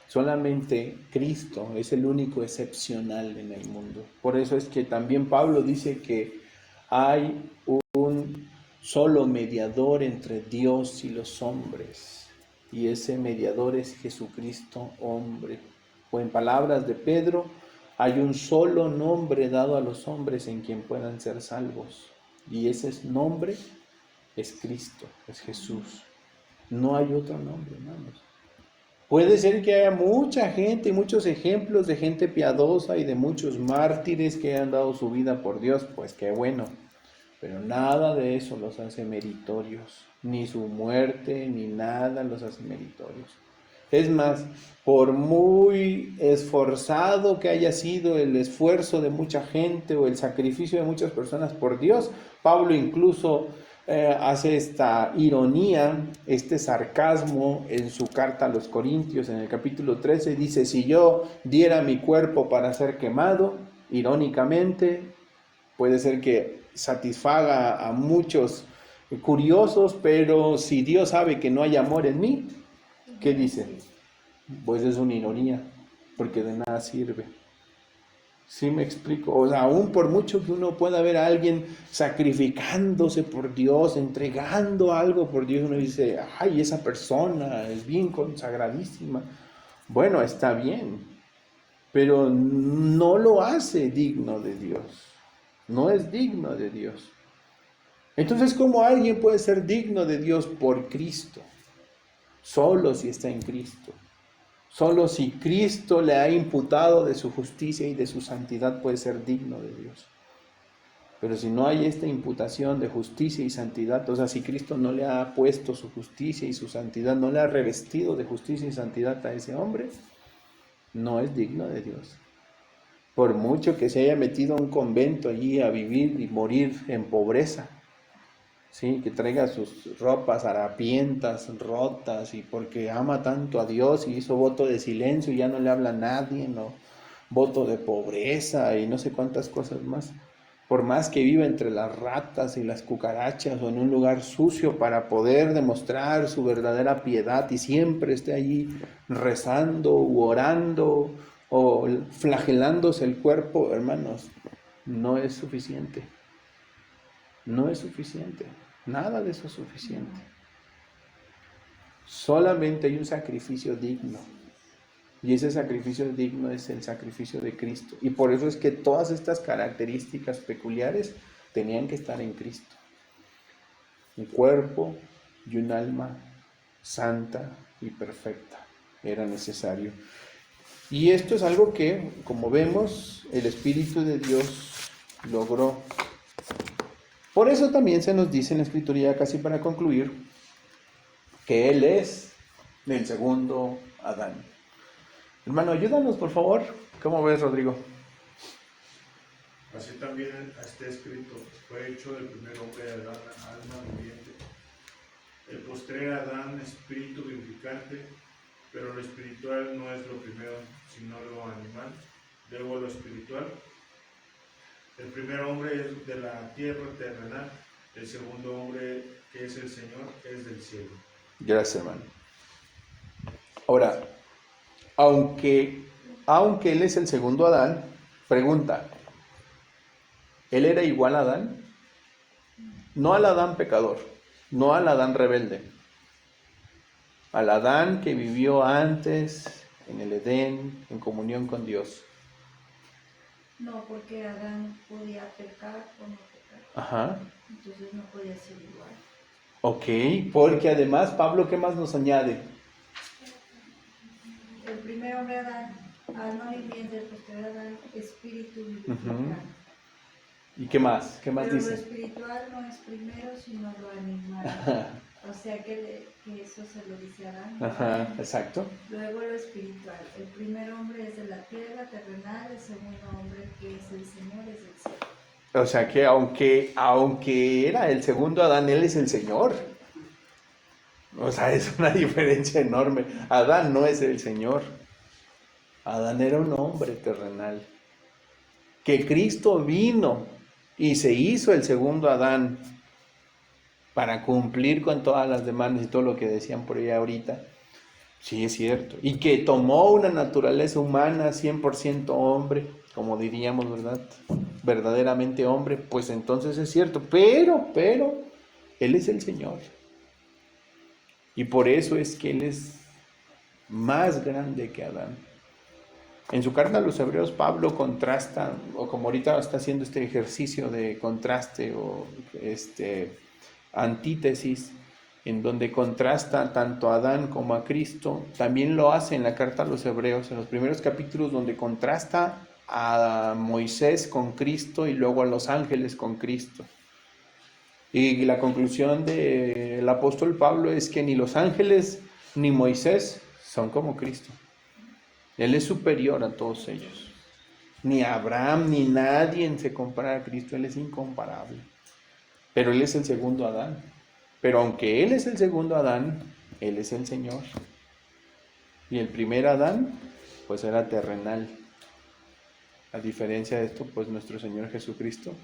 Solamente Cristo es el único excepcional en el mundo. Por eso es que también Pablo dice que hay un solo mediador entre Dios y los hombres. Y ese mediador es Jesucristo, hombre. O en palabras de Pedro, hay un solo nombre dado a los hombres en quien puedan ser salvos. Y ese nombre es Cristo, es Jesús. No hay otro nombre, hermanos. Puede ser que haya mucha gente, muchos ejemplos de gente piadosa y de muchos mártires que han dado su vida por Dios, pues qué bueno. Pero nada de eso los hace meritorios, ni su muerte, ni nada los hace meritorios. Es más, por muy esforzado que haya sido el esfuerzo de mucha gente o el sacrificio de muchas personas por Dios, Pablo incluso hace esta ironía, este sarcasmo en su carta a los Corintios, en el capítulo 13, dice, si yo diera mi cuerpo para ser quemado, irónicamente, puede ser que satisfaga a muchos curiosos, pero si Dios sabe que no hay amor en mí, ¿qué dice? Pues es una ironía, porque de nada sirve. ¿Sí me explico? O sea, aún por mucho que uno pueda ver a alguien sacrificándose por Dios, entregando algo por Dios, uno dice, ay, esa persona es bien consagradísima. Bueno, está bien, pero no lo hace digno de Dios. No es digno de Dios. Entonces, ¿cómo alguien puede ser digno de Dios por Cristo? Solo si está en Cristo. Solo si Cristo le ha imputado de su justicia y de su santidad puede ser digno de Dios. Pero si no hay esta imputación de justicia y santidad, o sea, si Cristo no le ha puesto su justicia y su santidad, no le ha revestido de justicia y santidad a ese hombre, no es digno de Dios. Por mucho que se haya metido a un convento allí a vivir y morir en pobreza, ¿sí? Que traiga sus ropas harapientas, rotas, y porque ama tanto a Dios y hizo voto de silencio y ya no le habla a nadie, ¿no? Voto de pobreza y no sé cuántas cosas más. Por más que viva entre las ratas y las cucarachas o en un lugar sucio para poder demostrar su verdadera piedad y siempre esté allí rezando u orando o flagelándose el cuerpo, hermanos, no es suficiente. No es suficiente. Nada de eso es suficiente. Solamente hay un sacrificio digno. Y ese sacrificio digno es el sacrificio de Cristo. Y por eso es que todas estas características peculiares tenían que estar en Cristo. Un cuerpo y un alma santa y perfecta era necesario. Y esto es algo que, como vemos, el Espíritu de Dios logró. Por eso también se nos dice en la Escritura, ya casi para concluir, que Él es el segundo Adán. Hermano, ayúdanos, por favor. ¿Cómo ves, Rodrigo? Así también está escrito, fue hecho el primer hombre de Adán, alma viviente. El postrer Adán, espíritu vivificante, pero lo espiritual no es lo primero, sino lo animal, luego lo espiritual. El primer hombre es de la tierra terrenal, el segundo hombre, que es el Señor, es del cielo. Gracias, hermano. Ahora, aunque Él es el segundo Adán, pregunta, ¿Él era igual a Adán? No al Adán pecador, no al Adán rebelde, al Adán que vivió antes en el Edén, en comunión con Dios. No, porque Adán podía pecar o no pecar. Ajá. Entonces no podía ser igual. Ok, porque además Pablo, ¿qué más nos añade? El primer hombre Adán, alma viviente, el posterior Adán, espíritu vivificante. ¿Y qué más? ¿Qué más Pero dice? lo espiritual no es primero, sino lo animal. O sea que eso se lo dice a Adán. Ajá, exacto. Luego lo espiritual. El primer hombre es de la tierra terrenal, el segundo hombre que es el Señor es del cielo. O sea que aunque era el segundo Adán, Él es el Señor. O sea, es una diferencia enorme. Adán no es el Señor. Adán era un hombre terrenal. Que Cristo vino y se hizo el segundo Adán para cumplir con todas las demandas y todo lo que decían por ahí ahorita. Sí, es cierto. Y que tomó una naturaleza humana 100% hombre, como diríamos, ¿verdad? Verdaderamente hombre, pues entonces es cierto. Pero, Él es el Señor. Y por eso es que Él es más grande que Adán. En su carta a los Hebreos, Pablo contrasta, o como ahorita está haciendo este ejercicio de contraste o antítesis, en donde contrasta tanto a Adán como a Cristo, también lo hace en la carta a los Hebreos, en los primeros capítulos donde contrasta a Moisés con Cristo y luego a los ángeles con Cristo. Y la conclusión del apóstol Pablo es que ni los ángeles ni Moisés son como Cristo. Él es superior a todos ellos. Ni Abraham ni nadie se compara a Cristo, Él es incomparable. Pero Él es el segundo Adán. Pero aunque Él es el segundo Adán, Él es el Señor. Y el primer Adán, pues era terrenal. A diferencia de esto, pues nuestro Señor Jesucristo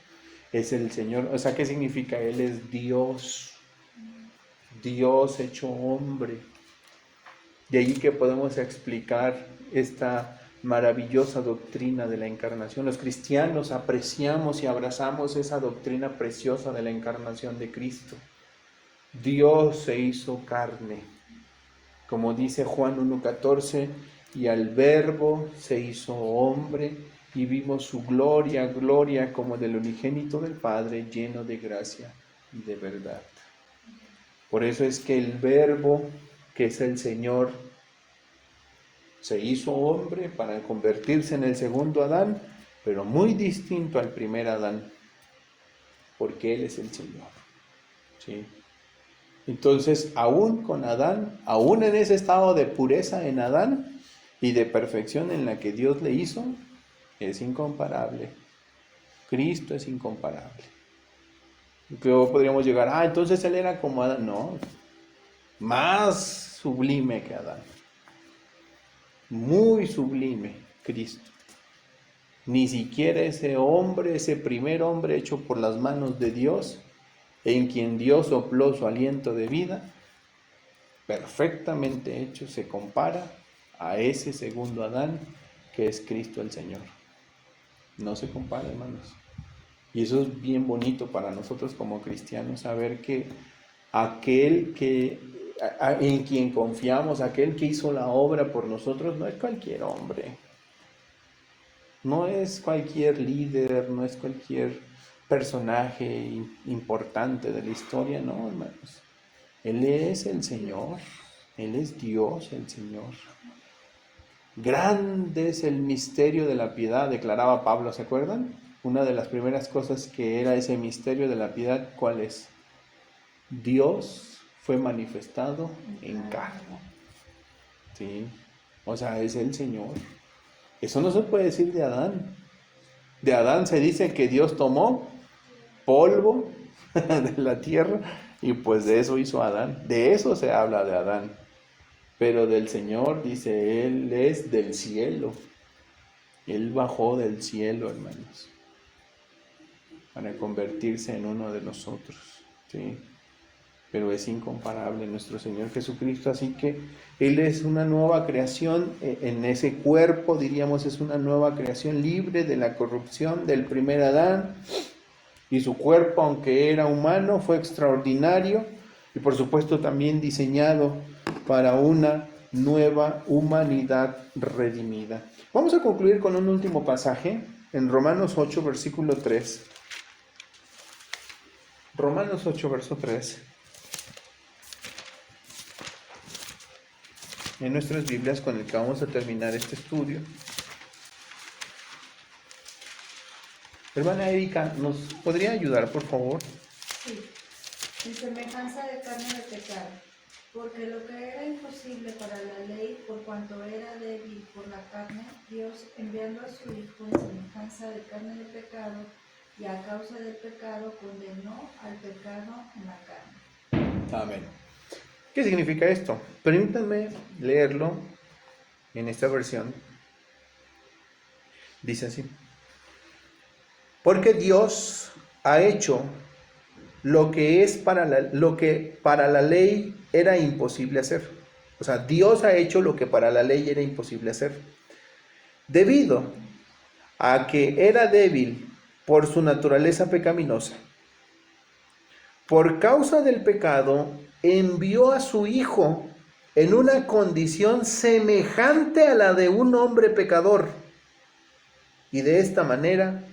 es el Señor. O sea, ¿qué significa? Él es Dios. Dios hecho hombre. De ahí que podemos explicar esta maravillosa doctrina de la encarnación. Los cristianos apreciamos y abrazamos esa doctrina preciosa de la encarnación de Cristo. Dios se hizo carne, como dice Juan 1:14, y al Verbo se hizo hombre y vimos su gloria como del unigénito del Padre, lleno de gracia y de verdad. Por eso es que el Verbo, que es el Señor, se hizo hombre para convertirse en el segundo Adán, pero muy distinto al primer Adán, porque Él es el Señor. ¿Sí? Entonces, aún con Adán, aún en ese estado de pureza en Adán y de perfección en la que Dios le hizo, es incomparable. Cristo es incomparable. Luego podríamos llegar, entonces él era como Adán. No, más sublime que Adán. Muy sublime Cristo. Ni siquiera ese hombre, ese primer hombre hecho por las manos de Dios, en quien Dios sopló su aliento de vida, perfectamente hecho, se compara a ese segundo Adán que es Cristo el Señor. No se compara, hermanos. Y eso es bien bonito para nosotros como cristianos, saber que aquel en quien confiamos, aquel que hizo la obra por nosotros, no es cualquier hombre, no es cualquier líder, no es cualquier personaje importante de la historia, no, hermanos. Él es el Señor, Él es Dios el Señor. Grande es el misterio de la piedad, declaraba Pablo, ¿se acuerdan? Una de las primeras cosas que era ese misterio de la piedad, ¿cuál es? Dios fue manifestado en carne. ¿Sí? O sea, es el Señor. Eso no se puede decir de Adán. De Adán se dice que Dios tomó polvo de la tierra y pues de eso hizo Adán. De eso se habla de Adán. Pero del Señor dice, Él es del cielo. Él bajó del cielo, hermanos, para convertirse en uno de nosotros. ¿Sí? Pero es incomparable nuestro Señor Jesucristo, así que Él es una nueva creación, en ese cuerpo, diríamos, es una nueva creación libre de la corrupción del primer Adán, y su cuerpo, aunque era humano, fue extraordinario, y por supuesto también diseñado para una nueva humanidad redimida. Vamos a concluir con un último pasaje, en Romanos 8, versículo 3. Romanos 8, verso 3. En nuestras Biblias con el que vamos a terminar este estudio. Hermana Erika, ¿nos podría ayudar, por favor? Sí, en semejanza de carne de pecado, porque lo que era imposible para la ley, por cuanto era débil por la carne, Dios, enviando a su Hijo en semejanza de carne de pecado, y a causa del pecado condenó al pecado en la carne. Amén. ¿Qué significa esto? Permítanme leerlo en esta versión. Dice así: porque Dios ha hecho lo que para la ley era imposible hacer. O sea, Dios ha hecho lo que para la ley era imposible hacer. Debido a que era débil por su naturaleza pecaminosa, por causa del pecado, envió a su Hijo en una condición semejante a la de un hombre pecador, y de esta manera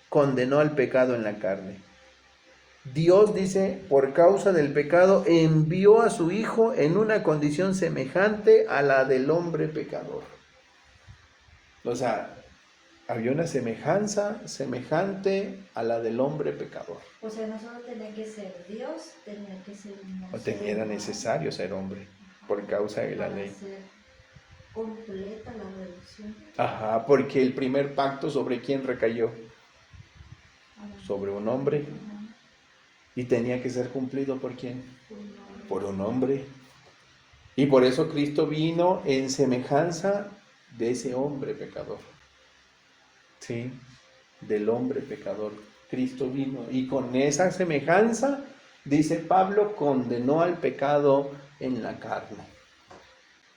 condenó al pecado en la carne. Dios dice, por causa del pecado, envió a su Hijo en una condición semejante a la del hombre pecador. O sea, había una semejanza semejante a la del hombre pecador. O sea, no solo tenía que ser Dios, tenía que ser un Era necesario ser hombre por causa de la ley. Ser completa la reducción. Ajá, porque el primer pacto, ¿sobre quién recayó? Sobre un hombre. Y tenía que ser cumplido ¿por quién? Por un hombre. Y por eso Cristo vino en semejanza de ese hombre pecador. ¿Sí? Del hombre pecador. Cristo vino y con esa semejanza, dice Pablo, condenó al pecado en la carne.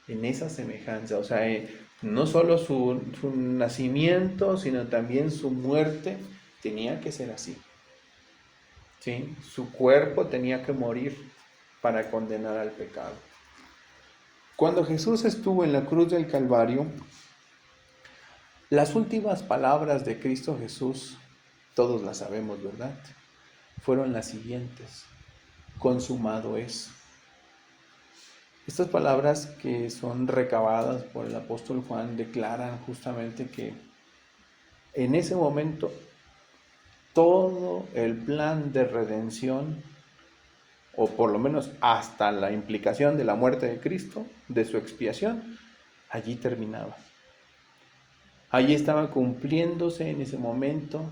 En esa semejanza, o sea, no solo su nacimiento, sino también su muerte tenía que ser así. ¿Sí? Su cuerpo tenía que morir para condenar al pecado. Cuando Jesús estuvo en la cruz del Calvario, las últimas palabras de Cristo Jesús, todos las sabemos, ¿verdad? Fueron las siguientes: consumado es. Estas palabras, que son recabadas por el apóstol Juan, declaran justamente que en ese momento todo el plan de redención, o por lo menos hasta la implicación de la muerte de Cristo, de su expiación, allí terminaba. Allí estaba cumpliéndose en ese momento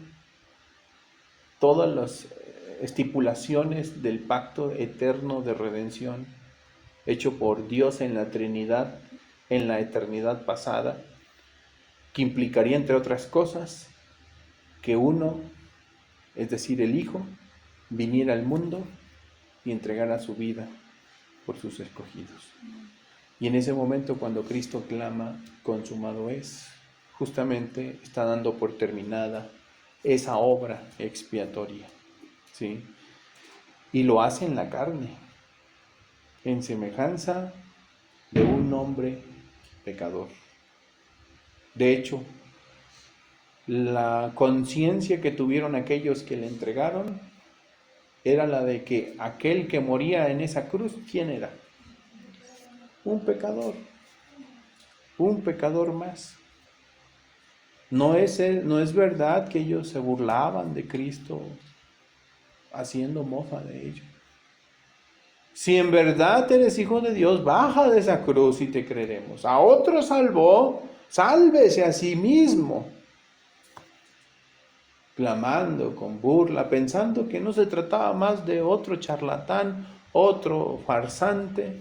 todas estipulaciones del pacto eterno de redención hecho por Dios en la Trinidad, en la eternidad pasada, que implicaría, entre otras cosas, que uno, es decir, el Hijo, viniera al mundo y entregara su vida por sus escogidos. Y en ese momento, cuando Cristo clama, consumado es, justamente está dando por terminada esa obra expiatoria, ¿sí? Y lo hace en la carne, en semejanza de un hombre pecador. De hecho, la conciencia que tuvieron aquellos que le entregaron era la de que aquel que moría en esa cruz, ¿quién era? Un pecador más. No es verdad que ellos se burlaban de Cristo haciendo mofa de ello. Si en verdad eres hijo de Dios, baja de esa cruz y te creeremos. A otro salvó, sálvese a sí mismo. Clamando con burla, pensando que no se trataba más de otro charlatán, otro farsante,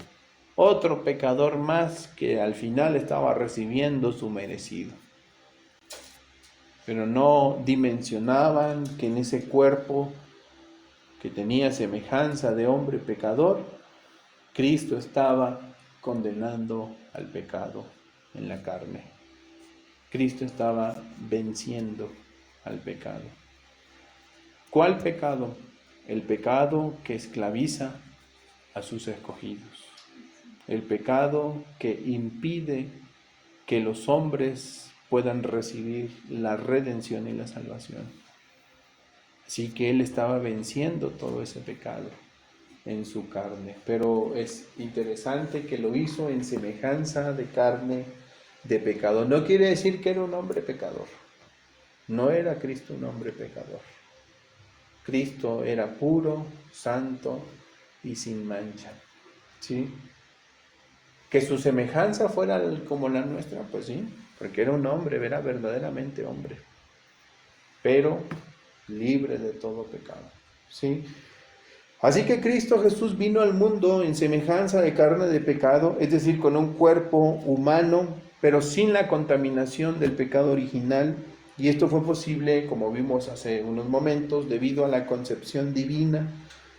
otro pecador más que al final estaba recibiendo su merecido. Pero no dimensionaban que en ese cuerpo que tenía semejanza de hombre pecador, Cristo estaba condenando al pecado en la carne. Cristo estaba venciendo al pecado. ¿Cuál pecado? El pecado que esclaviza a sus escogidos. El pecado que impide que los hombres puedan recibir la redención y la salvación. Así que Él estaba venciendo todo ese pecado en su carne. Pero es interesante que lo hizo en semejanza de carne de pecado. No quiere decir que era un hombre pecador. No era Cristo un hombre pecador. Cristo era puro, santo y sin mancha. ¿Sí? Que su semejanza fuera como la nuestra, pues sí, porque era un hombre, era verdaderamente hombre. Pero libre de todo pecado, ¿sí? Así que Cristo Jesús vino al mundo en semejanza de carne de pecado, es decir, con un cuerpo humano, pero sin la contaminación del pecado original, y esto fue posible, como vimos hace unos momentos, debido a la concepción divina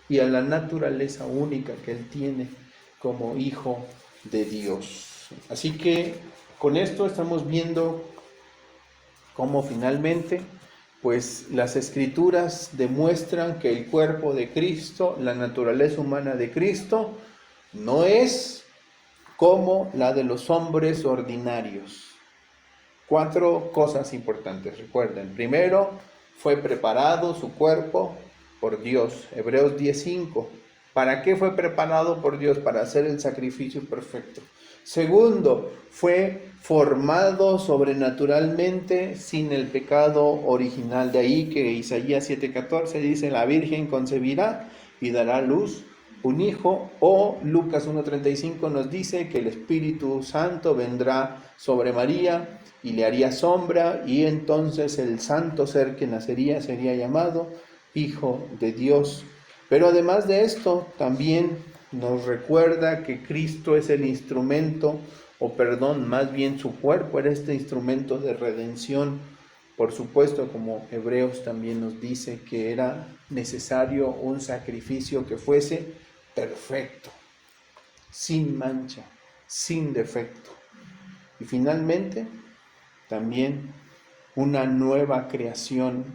y a la naturaleza única que Él tiene como Hijo de Dios. Así que con esto estamos viendo cómo finalmente pues las Escrituras demuestran que el cuerpo de Cristo, la naturaleza humana de Cristo, no es como la de los hombres ordinarios. 4 cosas importantes, recuerden. Primero, fue preparado su cuerpo por Dios. Hebreos 10:5. ¿Para qué fue preparado por Dios? Para hacer el sacrificio perfecto. Segundo, fue formado sobrenaturalmente sin el pecado original. De ahí que Isaías 7:14 dice, la Virgen concebirá y dará a luz un hijo. O Lucas 1:35 nos dice que el Espíritu Santo vendrá sobre María y le haría sombra, y entonces el santo ser que nacería sería llamado Hijo de Dios. Pero además de esto, también nos recuerda que Cristo es el instrumento, más bien su cuerpo era este instrumento de redención. Por supuesto, como Hebreos también nos dice que era necesario un sacrificio que fuese perfecto, sin mancha, sin defecto. Y finalmente, también una nueva creación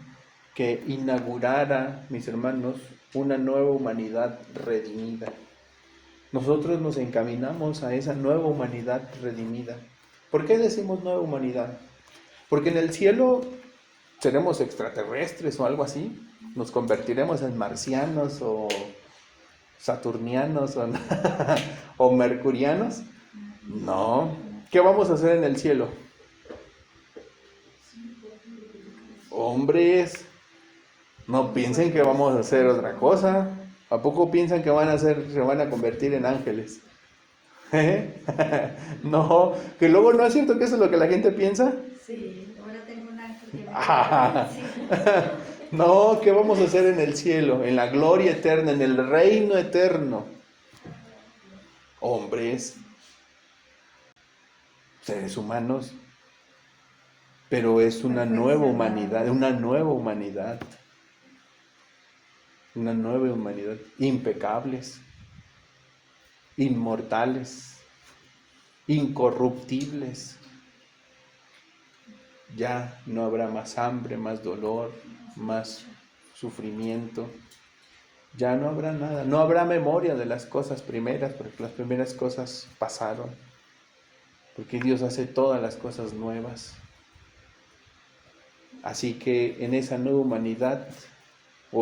que inaugurara, mis hermanos, una nueva humanidad redimida. Nosotros nos encaminamos a esa nueva humanidad redimida. ¿Por qué decimos nueva humanidad? Porque en el cielo seremos extraterrestres o algo así. Nos convertiremos en marcianos o saturnianos o mercurianos. No. ¿Qué vamos a hacer en el cielo? Hombres, no piensen que vamos a hacer otra cosa. ¿A poco piensan que se van a convertir en ángeles? No, que luego no es cierto que eso es lo que la gente piensa. Sí, ahora tengo un ángel que me No, ¿qué vamos a hacer en el cielo? En la gloria eterna, en el reino eterno. Hombres, seres humanos, pero es una nueva humanidad, impecables, inmortales, incorruptibles. Ya no habrá más hambre, más dolor, más sufrimiento. Ya no habrá nada, no habrá memoria de las cosas primeras, porque las primeras cosas pasaron, porque Dios hace todas las cosas nuevas. Así que en esa nueva humanidad,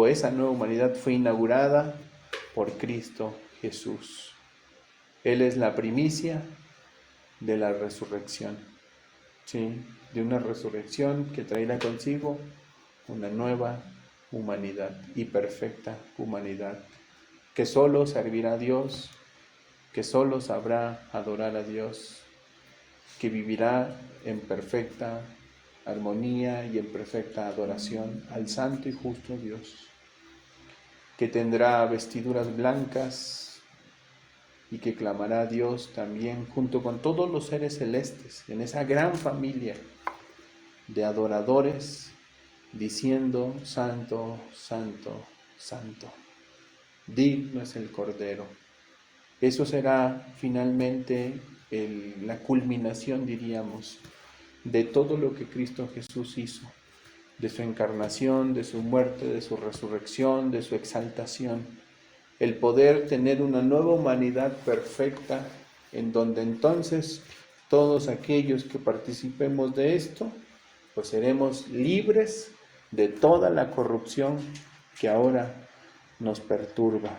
esa nueva humanidad fue inaugurada por Cristo Jesús. Él es la primicia de la resurrección, ¿sí? De una resurrección que traerá consigo una nueva humanidad y perfecta humanidad, que solo servirá a Dios, que solo sabrá adorar a Dios, que vivirá en perfecta armonía y en perfecta adoración al santo y justo Dios, que tendrá vestiduras blancas y que clamará a Dios también junto con todos los seres celestes en esa gran familia de adoradores, diciendo: Santo, Santo, Santo, digno es el Cordero. Eso será finalmente la culminación, diríamos, de todo lo que Cristo Jesús hizo, de su encarnación, de su muerte, de su resurrección, de su exaltación. El poder tener una nueva humanidad perfecta, en donde entonces todos aquellos que participemos de esto, pues seremos libres de toda la corrupción que ahora nos perturba,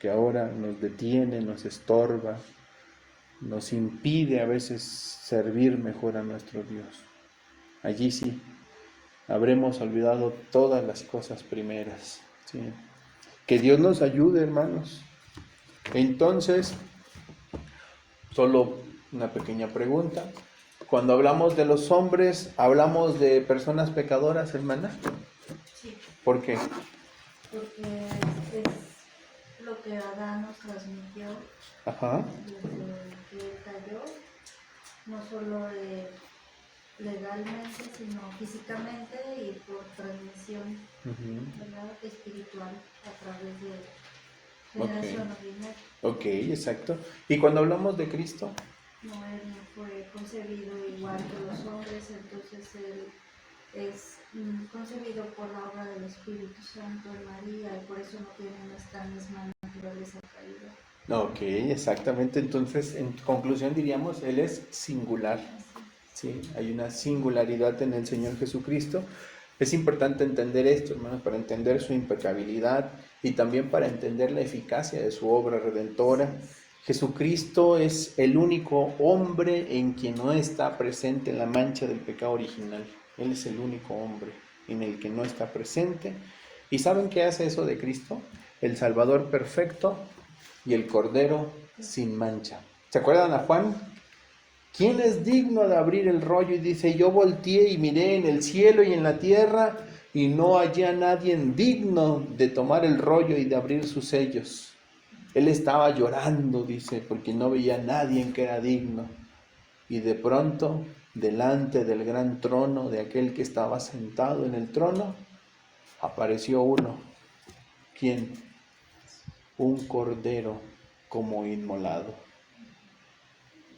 que ahora nos detiene, nos estorba, nos impide a veces servir mejor a nuestro Dios. Allí sí, habremos olvidado todas las cosas primeras, ¿sí? Que Dios nos ayude, hermanos. Entonces, solo una pequeña pregunta. Cuando hablamos de los hombres, ¿hablamos de personas pecadoras, hermana? Sí. ¿Por qué? Porque es lo que Adán nos transmitió desde que él cayó, no solo legalmente, sino físicamente y por transmisión, ¿verdad?, espiritual a través de generación ordinaria. Ok, exacto. ¿Y cuando hablamos de Cristo? No, él no fue concebido igual que los hombres, entonces él es concebido por la obra del Espíritu Santo en María y por eso no tiene nuestra misma naturaleza caída. Ok, exactamente. Entonces, en conclusión diríamos, Él es singular. ¿Sí? Hay una singularidad en el Señor Jesucristo. Es importante entender esto, hermanos, para entender su impecabilidad y también para entender la eficacia de su obra redentora. Jesucristo es el único hombre en quien no está presente la mancha del pecado original. Él es el único hombre en el que no está presente. ¿Y saben qué hace eso de Cristo? El Salvador perfecto y el Cordero sin mancha. ¿Se acuerdan a Juan? ¿Quién es digno de abrir el rollo? Y dice: yo volteé y miré en el cielo y en la tierra y no hallé a nadie digno de tomar el rollo y de abrir sus sellos. Él estaba llorando, dice, porque no veía a nadie que era digno. Y de pronto, delante del gran trono de aquel que estaba sentado en el trono, apareció uno. ¿Quién? Un cordero como inmolado.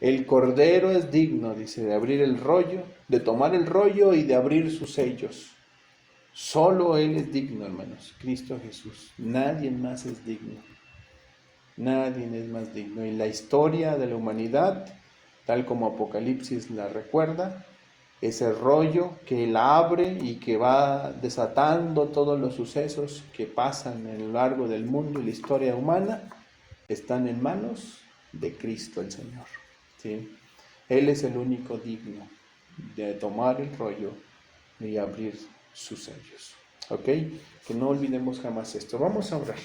El cordero es digno, dice, de abrir el rollo, de tomar el rollo y de abrir sus sellos. Solo Él es digno, hermanos, Cristo Jesús. Nadie más es digno. Nadie es más digno. Y la historia de la humanidad, tal como Apocalipsis la recuerda, ese rollo que Él abre y que va desatando todos los sucesos que pasan a lo largo del mundo y la historia humana, están en manos de Cristo el Señor. ¿Sí? Él es el único digno de tomar el rollo y abrir sus sellos. ¿Ok? Que no olvidemos jamás esto. Vamos a orar.